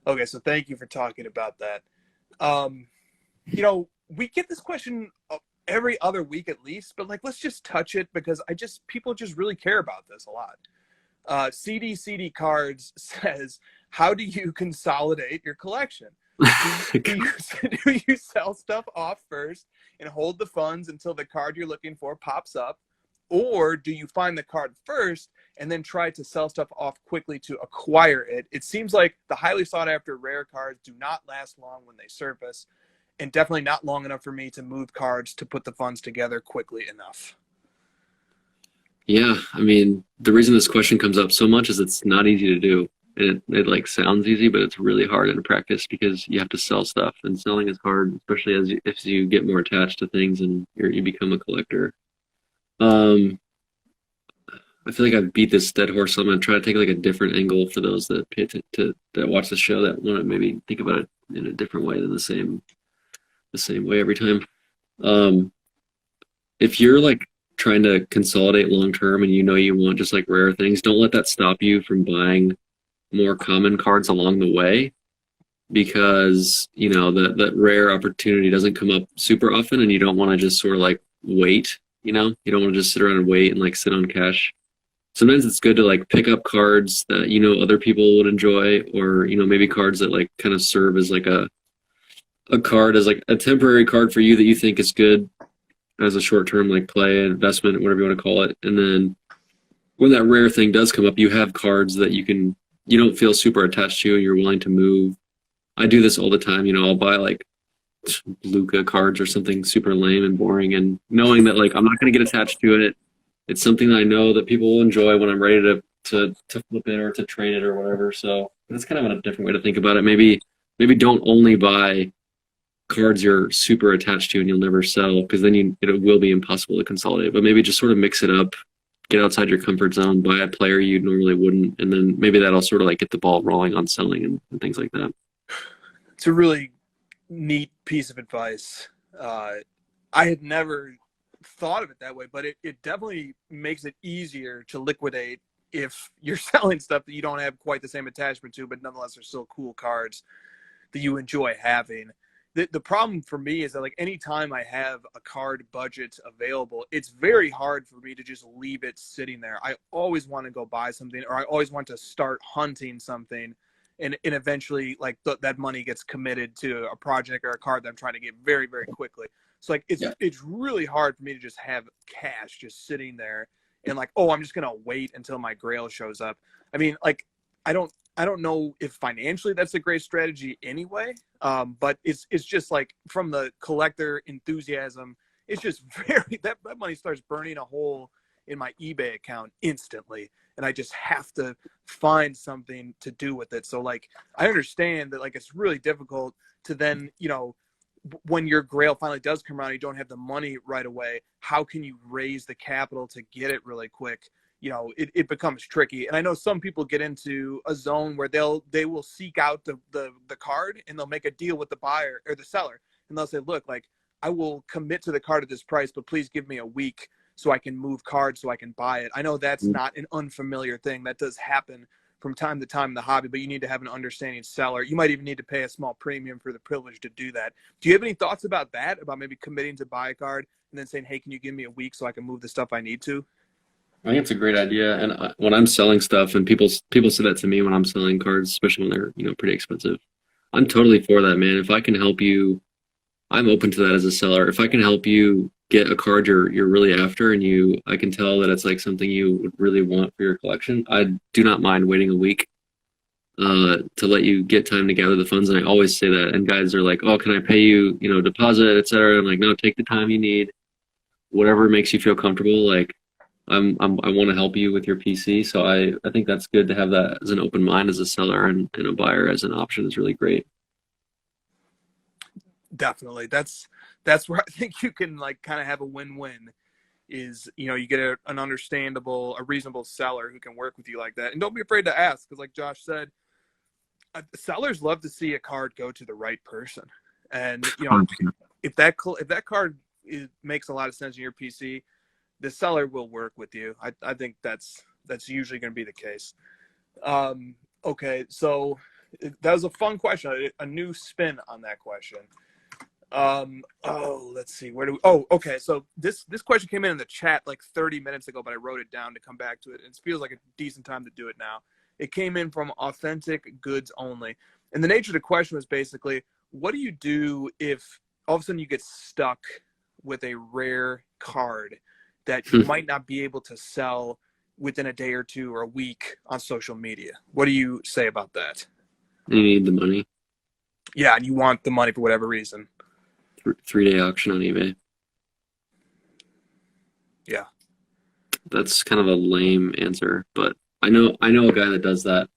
Okay, so thank you for talking about that. We get this question every other week at least, but like, let's just touch it, because people just really care about this a lot. CD Cards says, how do you consolidate your collection? Do you sell stuff off first and hold the funds until the card you're looking for pops up? Or do you find the card first and then try to sell stuff off quickly to acquire it? It seems like the highly sought after rare cards do not last long when they surface, and definitely not long enough for me to move cards to put the funds together quickly enough. Yeah, I mean, the reason this question comes up so much is it's not easy to do. And it like sounds easy, but it's really hard in practice, because you have to sell stuff, and selling is hard, especially as you get more attached to things and you become a collector. I feel like I've beat this dead horse, so I'm gonna try to take like a different angle for those that that watch the show, that want to maybe think about it in a different way than the same way every time. If you're like trying to consolidate long term, and you want just like rare things, don't let that stop you from buying more common cards along the way, because that rare opportunity doesn't come up super often, and you don't want to just sort of like wait. You don't want to just sit around and wait and like sit on cash. Sometimes it's good to like pick up cards that other people would enjoy, or maybe cards that like kind of serve as like a card, as like a temporary card for you that you think is good as a short-term like play, investment, whatever you want to call it. And then when that rare thing does come up, you have cards that you don't feel super attached to and you're willing to move. I do this all the time. I'll buy like Luca cards or something super lame and boring, and knowing that like I'm not going to get attached to it. It's something that I know that people will enjoy when I'm ready to flip it or to trade it or whatever. So that's kind of a different way to think about it. Maybe don't only buy cards you're super attached to and you'll never sell, because then it will be impossible to consolidate. But maybe just sort of mix it up, get outside your comfort zone, buy a player you normally wouldn't, and then maybe that'll sort of like get the ball rolling on selling and things like that. It's a really neat piece of advice. I had never thought of it that way, but it definitely makes it easier to liquidate if you're selling stuff that you don't have quite the same attachment to, but nonetheless are still cool cards that you enjoy having. The problem for me is that like anytime I have a card budget available, it's very hard for me to just leave it sitting there. I always want to go buy something, or I always want to start hunting something, and eventually like that money gets committed to a project or a card that I'm trying to get very, very quickly. So like it's really hard for me to just have cash just sitting there and like, oh, I'm just gonna wait until my Grail shows up. I mean, like I don't know if financially that's a great strategy anyway, but it's just like from the collector enthusiasm, it's just that money starts burning a hole in my eBay account instantly, and I just have to find something to do with it. So like I understand that like it's really difficult to then, when your Grail finally does come around, you don't have the money right away. How can you raise the capital to get it really quick? It becomes tricky. And I know some people get into a zone where they will seek out the card, and they'll make a deal with the buyer or the seller. And they'll say, look, like I will commit to the card at this price, but please give me a week so I can move cards so I can buy it. I know that's not an unfamiliar thing. That does happen from time to time in the hobby, but you need to have an understanding seller. You might even need to pay a small premium for the privilege to do that. Do you have any thoughts about that, about maybe committing to buy a card and then saying, hey, can you give me a week so I can move the stuff I need to? I think it's a great idea. And when I'm selling stuff, and people say that to me when I'm selling cards, especially when they're pretty expensive, I'm totally for that, man. If I can help you, I'm open to that as a seller. If I can help you get a card you're really after, and I can tell that it's like something you would really want for your collection, I do not mind waiting a week to let you get time to gather the funds. And I always say that. And guys are like, oh, can I pay you, deposit, etc. I'm like, no, take the time you need, whatever makes you feel comfortable. Like, I want to help you with your PC. So I think that's good to have that as an open mind as a seller and a buyer as an option is really great. Definitely. That's where I think you can like kind of have a win-win is, you know, you get a reasonable seller who can work with you like that. And don't be afraid to ask, because like Josh said, sellers love to see a card go to the right person. And, you know, if that card makes a lot of sense in your PC, the seller will work with you. I think that's usually going to be the case. Okay, so that was a fun question, a new spin on that question. Let's see, where do we, okay, so this question came in the chat like 30 minutes ago, but I wrote it down to come back to it. It feels like a decent time to do it now. It came in from Authentic Goods Only, and the nature of the question was basically, what do you do if all of a sudden you get stuck with a rare card that you might not be able to sell within a day or two or a week on social media? What do you say about that? You need the money. Yeah, and you want the money for whatever reason. 3-day auction on eBay. Yeah. That's kind of a lame answer, but I know a guy that does that.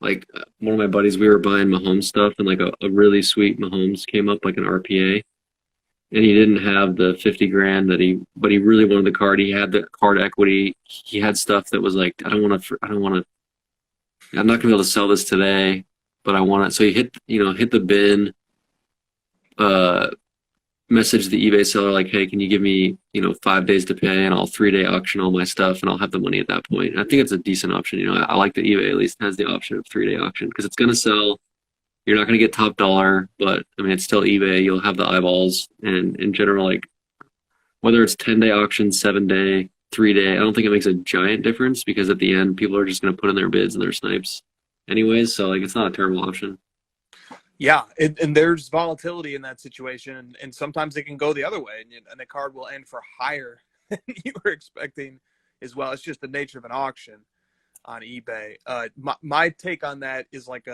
Like one of my buddies, we were buying Mahomes stuff, and like a really sweet Mahomes came up, like an RPA, and he didn't have the 50 grand but he really wanted the card. He had the card equity. He had stuff that was like, I'm not gonna be able to sell this today, but I want it. So he hit the bin, message the eBay seller like, hey, can you give me 5 days to pay, and I'll 3-day auction all my stuff, and I'll have the money at that point. And I think it's a decent option. I like that eBay at least has the option of 3-day auction because it's gonna sell. You're not gonna get top dollar, but I mean it's still eBay. You'll have the eyeballs, and in general, like whether it's 10-day auction, 7-day, 3-day, I don't think it makes a giant difference because at the end people are just gonna put in their bids and their snipes anyways. So like it's not a terrible option. Yeah, and there's volatility in that situation, and sometimes it can go the other way, and the card will end for higher than you were expecting as well. It's just the nature of an auction on eBay. My take on that is like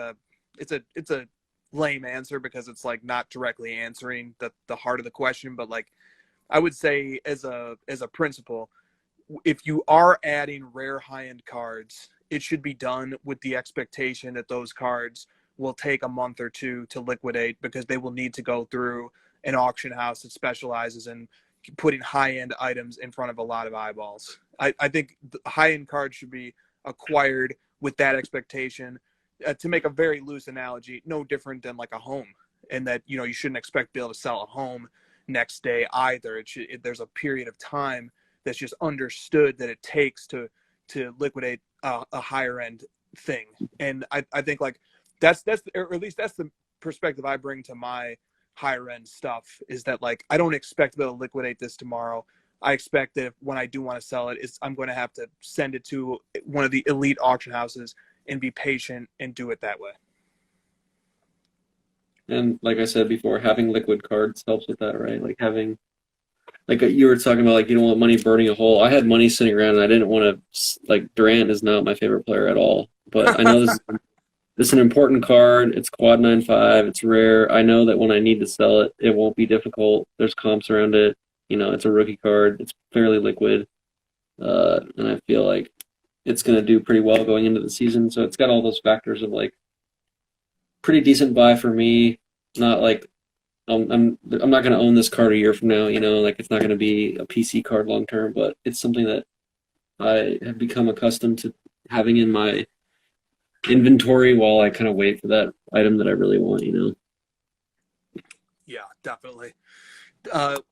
it's a lame answer because it's like not directly answering the heart of the question, but like I would say as a principle, if you are adding rare high-end cards, it should be done with the expectation that those cards will take a month or two to liquidate because they will need to go through an auction house that specializes in putting high-end items in front of a lot of eyeballs. I think the high-end cards should be acquired with that expectation. To make a very loose analogy, no different than like a home, and that you shouldn't expect to be able to sell a home next day either. There's a period of time that's just understood that it takes to liquidate a higher end thing. And I think like that's or at least that's the perspective I bring to my higher end stuff, is that like I don't expect to be able to liquidate this tomorrow. I expect that when I do want to sell it, I'm going to have to send it to one of the elite auction houses and be patient and do it that way. And like I said before, having liquid cards helps with that, right? Like having, like you were talking about, like you don't want money burning a hole. I had money sitting around and I didn't want to, like Durant is not my favorite player at all, but I know this is an important card. It's quad 9/5. It's rare. I know that when I need to sell it, it won't be difficult. There's comps around it. It's a rookie card. It's fairly liquid. And I feel like it's going to do pretty well going into the season. So it's got all those factors of like pretty decent buy for me. Not like I'm not going to own this card a year from now. Like it's not going to be a PC card long term, but it's something that I have become accustomed to having in my inventory while I kind of wait for that item that I really want. Yeah, definitely.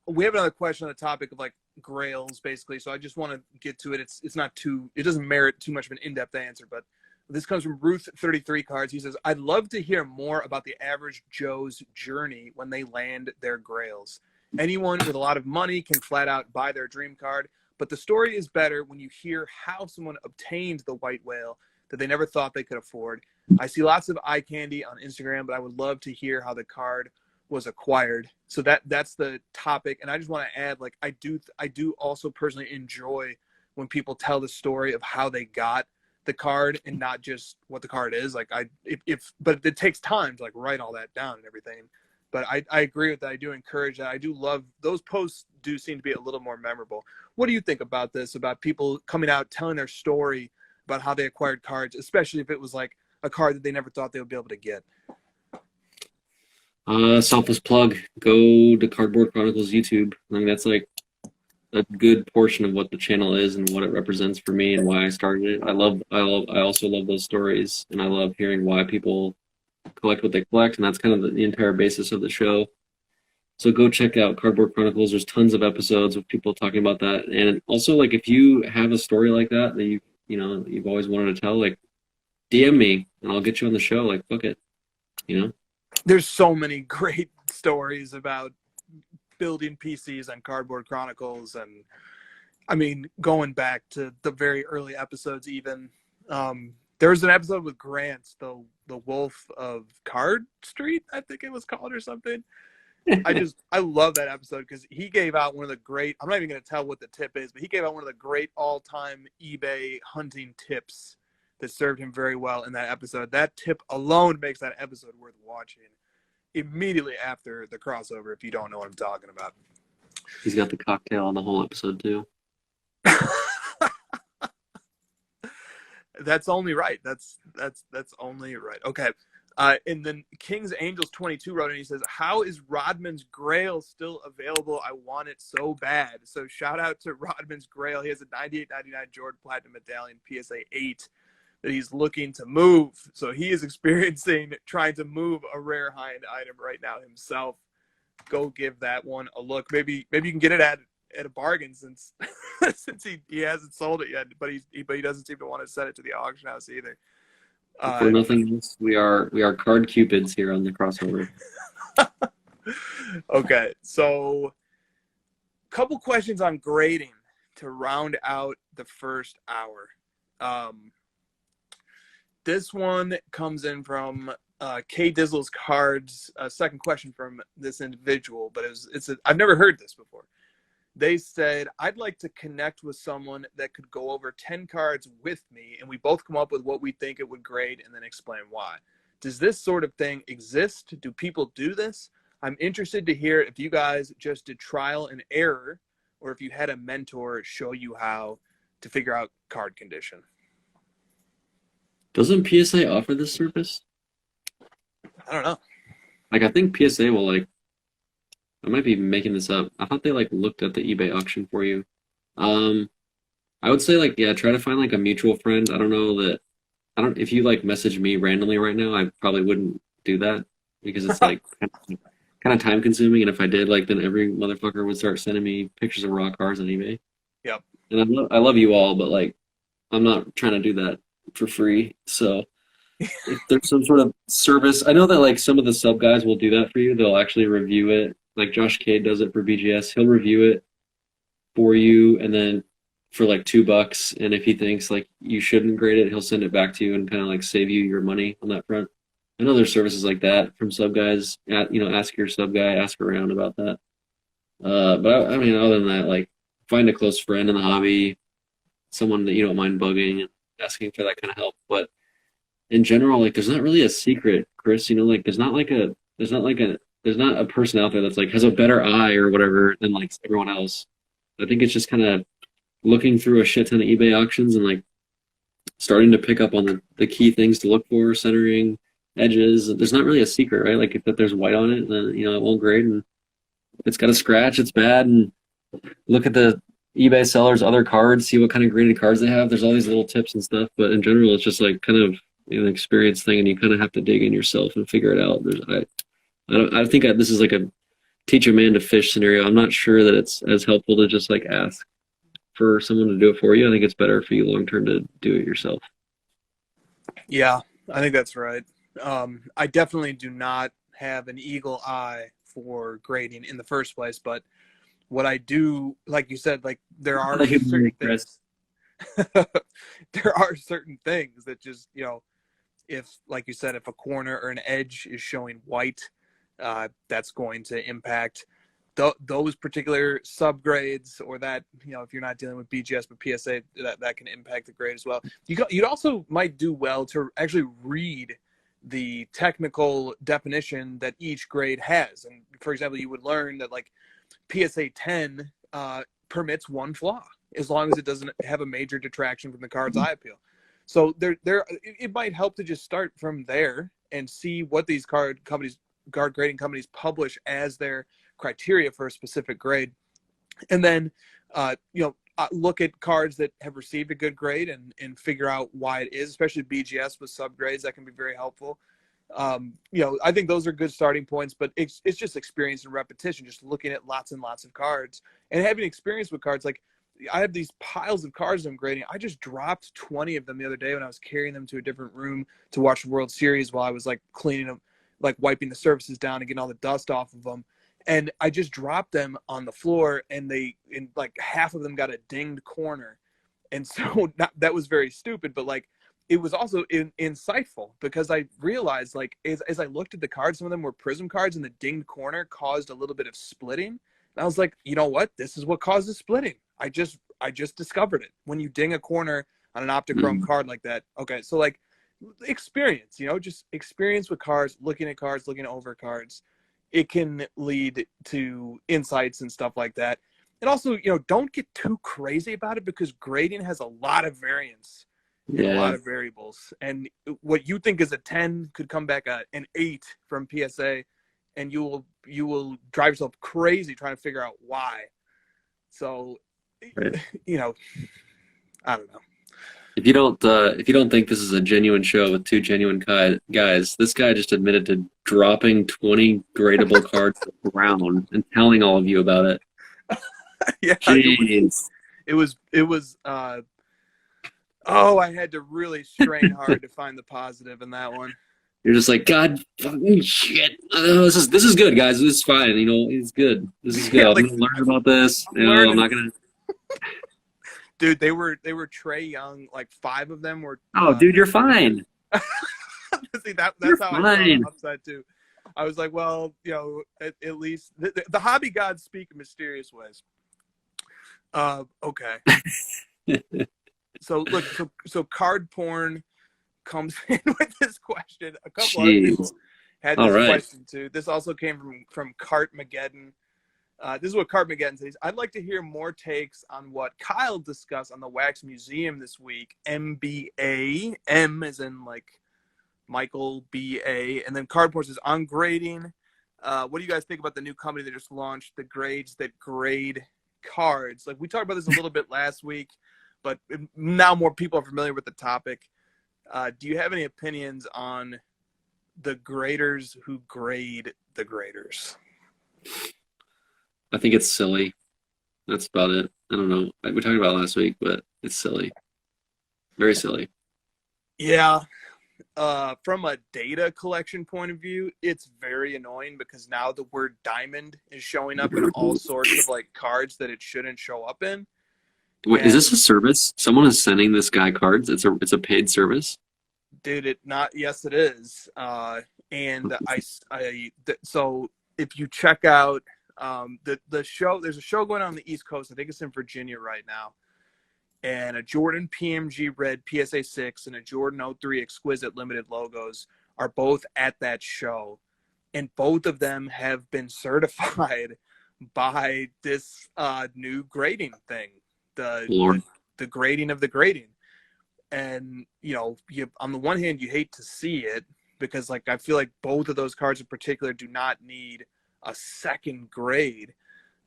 We have another question on the topic of like grails, basically. So I just want to get to it. It doesn't merit too much of an in-depth answer, but this comes from Ruth 33 Cards. He says, I'd love to hear more about the average Joe's journey when they land their grails. Anyone with a lot of money can flat out buy their dream card, but the story is better when you hear how someone obtained the white whale that they never thought they could afford. I see lots of eye candy on Instagram, but I would love to hear how the card was acquired. So that's the topic. And I just want to add, like, I do also personally enjoy when people tell the story of how they got the card and not just what the card is. Like but it takes time to like write all that down and everything. But I agree with that. I do encourage that. I do love those posts. Do seem to be a little more memorable. What do you think about this? About people coming out telling their story about how they acquired cards, especially if it was like a card that they never thought they would be able to get. Selfless plug. Go to Cardboard Chronicles YouTube. I think that's like a good portion of what the channel is and what it represents for me and why I started it. I also love those stories, and I love hearing why people collect what they collect, and that's kind of the entire basis of the show. So go check out Cardboard Chronicles. There's tons of episodes of people talking about that. And also, like, if you have a story like that you've always wanted to tell, like, DM me and I'll get you on the show. Like, fuck it, There's so many great stories about building PCs on Cardboard Chronicles, and I mean, going back to the very early episodes, even there was an episode with Grant, the Wolf of Card Street, I think it was called, or something. I love that episode because he gave out one of the great, I'm not even going to tell what the tip is, but he gave out one of the great all-time eBay hunting tips that served him very well in that episode. That tip alone makes that episode worth watching immediately after the crossover, if you don't know what I'm talking about. He's got the cocktail on the whole episode too. That's only right. That's only right. Okay. And then King's Angels 22 wrote and he says, how is Rodman's Grail still available? I want it so bad. So shout out to Rodman's Grail. He has a 98.99 Jordan Platinum Medallion PSA 8 that he's looking to move. So he is experiencing trying to move a rare high-end item right now himself. Go give that one a look. Maybe you can get it at a bargain since he hasn't sold it yet, but he doesn't seem to want to send it to the auction house either. For nothing else, we are card cupids here on the crossover. Okay, so couple questions on grading to round out the first hour. This one comes in from K Dizzle's Cards. Second question from this individual, but I've never heard this before. They said, I'd like to connect with someone that could go over 10 cards with me, and we both come up with what we think it would grade and then explain why. Does this sort of thing exist? Do people do this? I'm interested to hear if you guys just did trial and error, or if you had a mentor show you how to figure out card condition. Doesn't PSA offer this service? I don't know. Like, I think PSA will, like, I might be making this up. I thought they, like, looked at the eBay auction for you. I would say, like, yeah, try to find, like, a mutual friend. If you, like, message me randomly right now, I probably wouldn't do that because it's, like, kind of time consuming. And if I did, like, then every motherfucker would start sending me pictures of raw cards on eBay. Yep. And I love you all, but, like, I'm not trying to do that for free. So if there's some sort of service, I know that, like, some of the sub guys will do that for you. They'll actually review it. Like Josh Cade does it for BGS. He'll review it for you, and then for like $2, and if he thinks like you shouldn't grade it, he'll send it back to you and kind of like save you your money on that front. I know there's services like that from sub guys. Ask your sub guy, ask around about that. But I mean, other than that, like, find a close friend in the hobby, someone that you don't mind bugging and asking for that kind of help. But in general, like, there's not really a secret, Chris. Like, there's not a person out there that's like has a better eye or whatever than like everyone else. I think it's just kind of looking through a shit ton of eBay auctions and like starting to pick up on the key things to look for, centering, edges. There's not really a secret, right? Like, if there's white on it, then it won't grade, and if it's got a scratch, it's bad. And look at the eBay sellers' other cards, see what kind of graded cards they have. There's all these little tips and stuff, but in general, it's just like kind of an experience thing, and you kind of have to dig in yourself and figure it out. I think this is like a teach a man to fish scenario. I'm not sure that it's as helpful to just like ask for someone to do it for you. I think it's better for you long term to do it yourself. Yeah, I think that's right. I definitely do not have an eagle eye for grading in the first place, but what I do, like you said, like there are certain things. There are certain things that just, if, like you said, if a corner or an edge is showing white, that's going to impact those particular subgrades, or that, if you're not dealing with BGS but PSA, that can impact the grade as well. You'd also might do well to actually read the technical definition that each grade has. And for example, you would learn that like PSA 10 permits one flaw as long as it doesn't have a major detraction from the card's eye appeal. So it might help to just start from there and see what these card grading companies publish as their criteria for a specific grade, and then look at cards that have received a good grade and figure out why it is, especially BGS with subgrades. That can be very helpful. I think those are good starting points, but it's just experience and repetition, just looking at lots and lots of cards and having experience with cards. Like I have these piles of cards I'm grading. I just dropped 20 of them the other day when I was carrying them to a different room to watch the World Series while I was like cleaning them, like wiping the surfaces down and getting all the dust off of them. And I just dropped them on the floor, and like half of them got a dinged corner. And so that was very stupid, but like it was also insightful because I realized, like, as I looked at the cards, some of them were prism cards, and the dinged corner caused a little bit of splitting. And I was like, you know what? This is what causes splitting. I just discovered it. When you ding a corner on an Optichrome card like that. Okay, so like experience, just experience with cards, looking at cards, looking over cards. It can lead to insights and stuff like that. And also, don't get too crazy about it because grading has a lot of variance. A lot of variables, and what you think is a 10 could come back an 8 from PSA, and you will drive yourself crazy trying to figure out why. So, right. I don't know. If you don't think this is a genuine show with two genuine guys, this guy just admitted to dropping 20 gradable cards to the ground and telling all of you about it. Yeah, jeez. It was. I had to really strain hard to find the positive in that one. You're just like, God fucking shit. This is good, guys. This is fine. It's good. This is good. Yeah, I'm gonna learn about this. I'm not gonna. Dude, they were Trae Young. Like 5 of them were. Oh, dude, you're fine. See, that's you're how fine. I felt upset too. I was like, well, at least the hobby gods speak in mysterious ways. Okay. So look, so card porn comes in with this question. A couple other people had this question too. This also came from Cartmageddon. This is what Cartmageddon says. I'd like to hear more takes on what Kyle discussed on the Wax Museum this week. MBA, M as in like Michael B.A. And then Card porn says on grading. What do you guys think about the new company that just launched, the grades that grade cards? Like we talked about this a little bit last week, but now more people are familiar with the topic. Do you have any opinions on the graders who grade the graders? I think it's silly. That's about it. I don't know. We talked about it last week, but it's silly. Very silly. Yeah. From a data collection point of view, it's very annoying because now the word diamond is showing up in all sorts of like cards that it shouldn't show up in. Wait, is this a service? Someone is sending this guy cards? It's a paid service? Dude, yes, it is. So if you check out the show, there's a show going on the East Coast. I think it's in Virginia right now. And a Jordan PMG Red PSA 6 and a Jordan 03 Exquisite Limited logos are both at that show. And both of them have been certified by this new grading thing. The grading of the grading. And on the one hand you hate to see it because like I feel like both of those cards in particular do not need a second grade,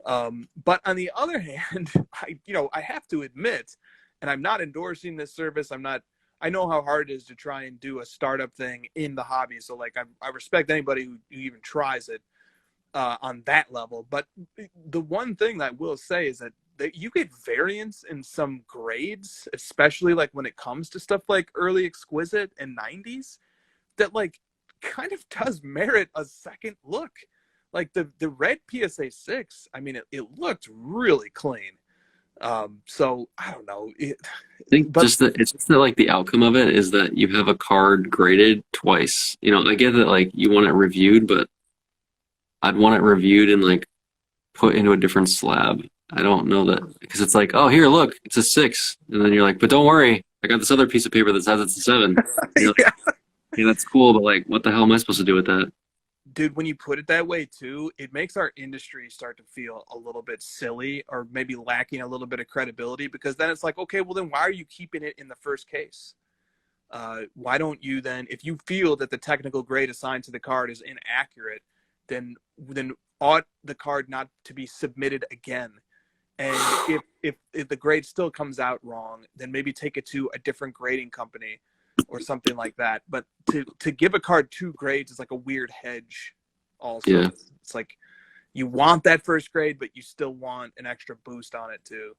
but on the other hand I have to admit, and I'm not endorsing this service, I know how hard it is to try and do a startup thing in the hobby, so like I respect anybody who even tries it on that level. But the one thing that I will say is that you get variance in some grades, especially like when it comes to stuff like early Exquisite and 90s, that like kind of does merit a second look. Like the red PSA 6, I mean, it looked really clean. So I don't know. I think it's just that like the outcome of it is that you have a card graded twice. I get that like you want it reviewed, but I'd want it reviewed and like put into a different slab. I don't know that because it's like, oh, here, look, it's a 6, and then you're like, but don't worry, I got this other piece of paper that says it's a 7. Yeah. Yeah, that's cool, but like, what the hell am I supposed to do with that? Dude, when you put it that way too, it makes our industry start to feel a little bit silly or maybe lacking a little bit of credibility, because then it's like, okay, well then why are you keeping it in the first case? Why don't you then, if you feel that the technical grade assigned to the card is inaccurate, then ought the card not to be submitted again? And if the grade still comes out wrong, then maybe take it to a different grading company or something like that. But to give a card 2 grades is like a weird hedge. Also, Yeah. it's like you want that first grade, but you still want an extra boost on it too.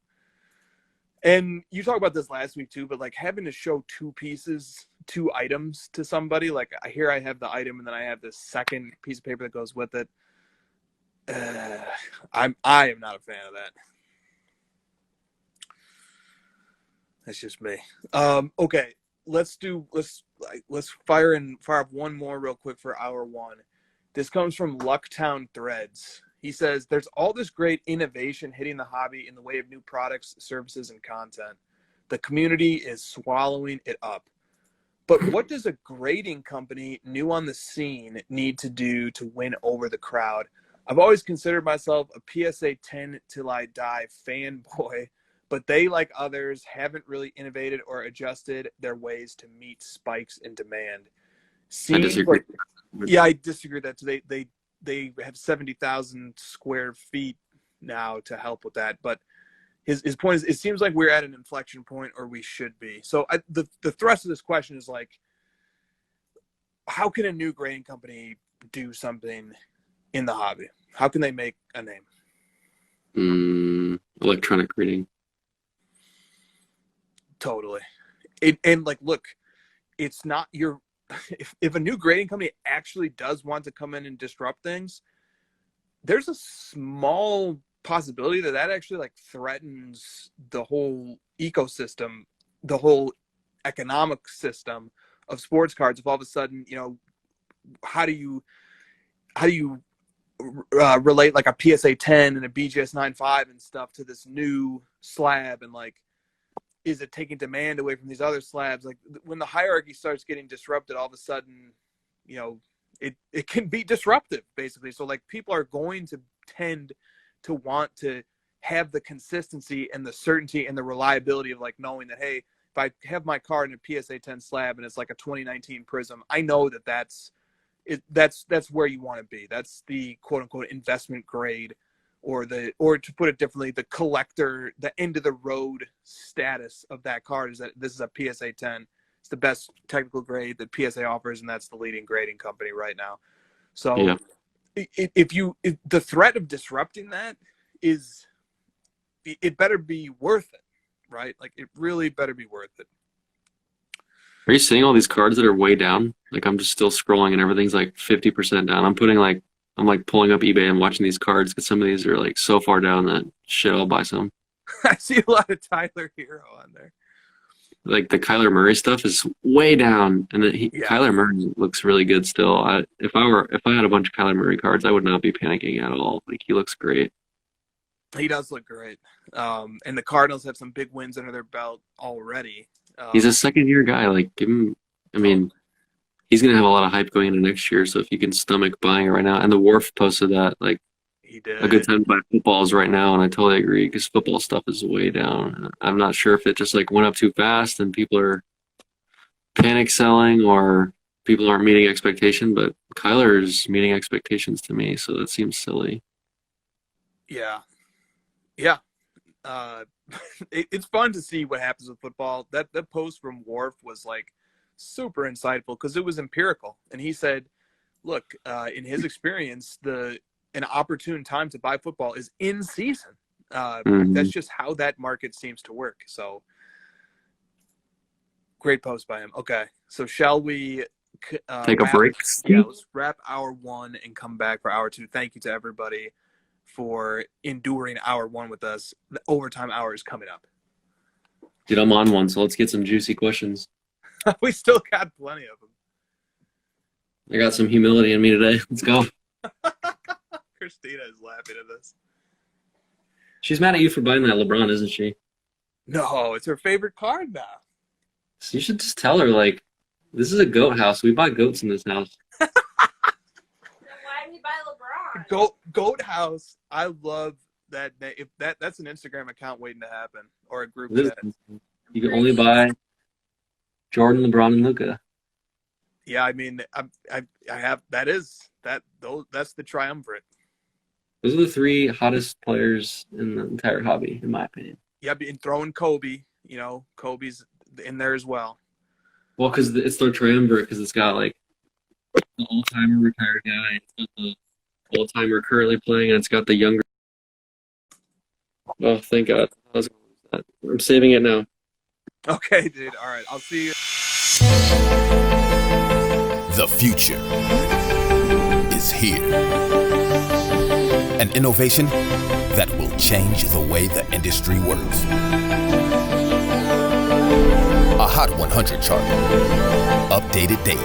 And you talked about this last week too, but like having to show 2 items to somebody, like here I have the item and then I have this second piece of paper that goes with it. I am not a fan of that. That's just me. Okay, let's fire up one more real quick for hour one. This comes from Lucktown Threads. He says, there's all this great innovation hitting the hobby in the way of new products, services, and content. The community is swallowing it up. But what does a grading company new on the scene need to do to win over the crowd? I've always considered myself a PSA 10 till I die fanboy, but they, like others, haven't really innovated or adjusted their ways to meet spikes in demand. I disagree. Yeah, I disagree with that. So they have 70,000 square feet now to help with that. But his point is, it seems like we're at an inflection point, or we should be. So the thrust of this question is like, how can a new grading company do something in the hobby? How can they make a name? Electronic reading. Totally. And like, look, it's not your. If a new grading company actually does want to come in and disrupt things, there's a small possibility that actually like threatens the whole ecosystem, the whole economic system of sports cards. If all of a sudden, how do you relate like a PSA 10 and a BGS 9.5 and stuff to this new slab, and like, is it taking demand away from these other slabs? Like when the hierarchy starts getting disrupted, all of a sudden, it can be disruptive basically. So like people are going to tend to want to have the consistency and the certainty and the reliability of like knowing that, hey, if I have my card in a PSA 10 slab and it's like a 2019 Prism, I know that that's where you want to be. That's the quote unquote investment grade, or to put it differently, the collector, the end of the road status of that card is that this is a PSA 10. It's the best technical grade that PSA offers, and that's the leading grading company right now. So Yeah. if the threat of disrupting that is, it better be worth it, right? Like it really better be worth it. Are you seeing all these cards that are way down? Like I'm just still scrolling and everything's like 50% down. I'm pulling up eBay and watching these cards because some of these are like so far down that shit, I'll buy some. I see a lot of Tyler Hero on there. Like the Kyler Murray stuff is way down, and Kyler Murray looks really good still. If I had a bunch of Kyler Murray cards, I would not be panicking at all. Like he looks great. He does look great. And the Cardinals have some big wins under their belt already. He's a second-year guy. Like give him. I mean, he's gonna have a lot of hype going into next year. So if you can stomach buying it right now, and the Wharf posted that, like he did. A good time to buy football is right now, and I totally agree because football stuff is way down. I'm not sure if it just like went up too fast and people are panic selling or people aren't meeting expectation, but Kyler's meeting expectations to me, so that seems silly. Yeah. It's fun to see what happens with football. That post from Wharf was like super insightful because it was empirical, and he said, look, in his experience, an opportune time to buy football is in season. That's just how that market seems to work. So great post by him. Okay, so shall we take a break? Yeah, let's wrap hour one and come back for hour two. Thank you to everybody for enduring hour one with us. The overtime hour is coming up. Dude, I'm on one, so let's get some juicy questions. We still got plenty of them. I got some humility in me today. Let's go. Christina is laughing at this. She's mad at you for buying that LeBron, isn't she? No, it's her favorite card now. So you should just tell her, like, This is a goat house. We buy goats in this house. Then why did we buy LeBron? Goat House. I love that. If that's an Instagram account waiting to happen, or a group This- chat. You can only buy Jordan, LeBron, and Luka. Yeah, I mean, I have that's the triumvirate. Those are the three hottest players in the entire hobby, in my opinion. Yeah, and throwing Kobe. Kobe's in there as well. Well, because it's their triumvirate, because it's got like the old-timer retired guy, it's got the old-timer currently playing, and it's got the younger. Oh, thank God. I was gonna lose that. I'm saving it now. Okay, dude. All right, I'll see you. The future is here. An innovation that will change the way the industry works. A Hot 100 chart, updated daily.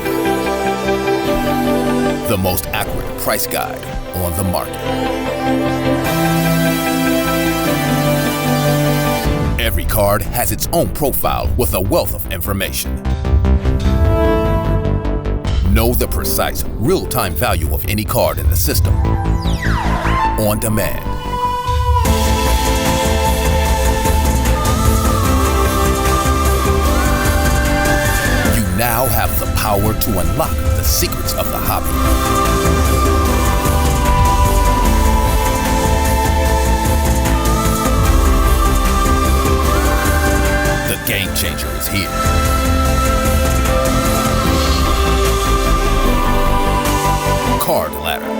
The most accurate price guide on the market. Every card has its own profile with a wealth of information. Know the precise, real-time value of any card in the system. On demand. You now have the power to unlock the secrets of the hobby. The game changer is here. Card Ladder.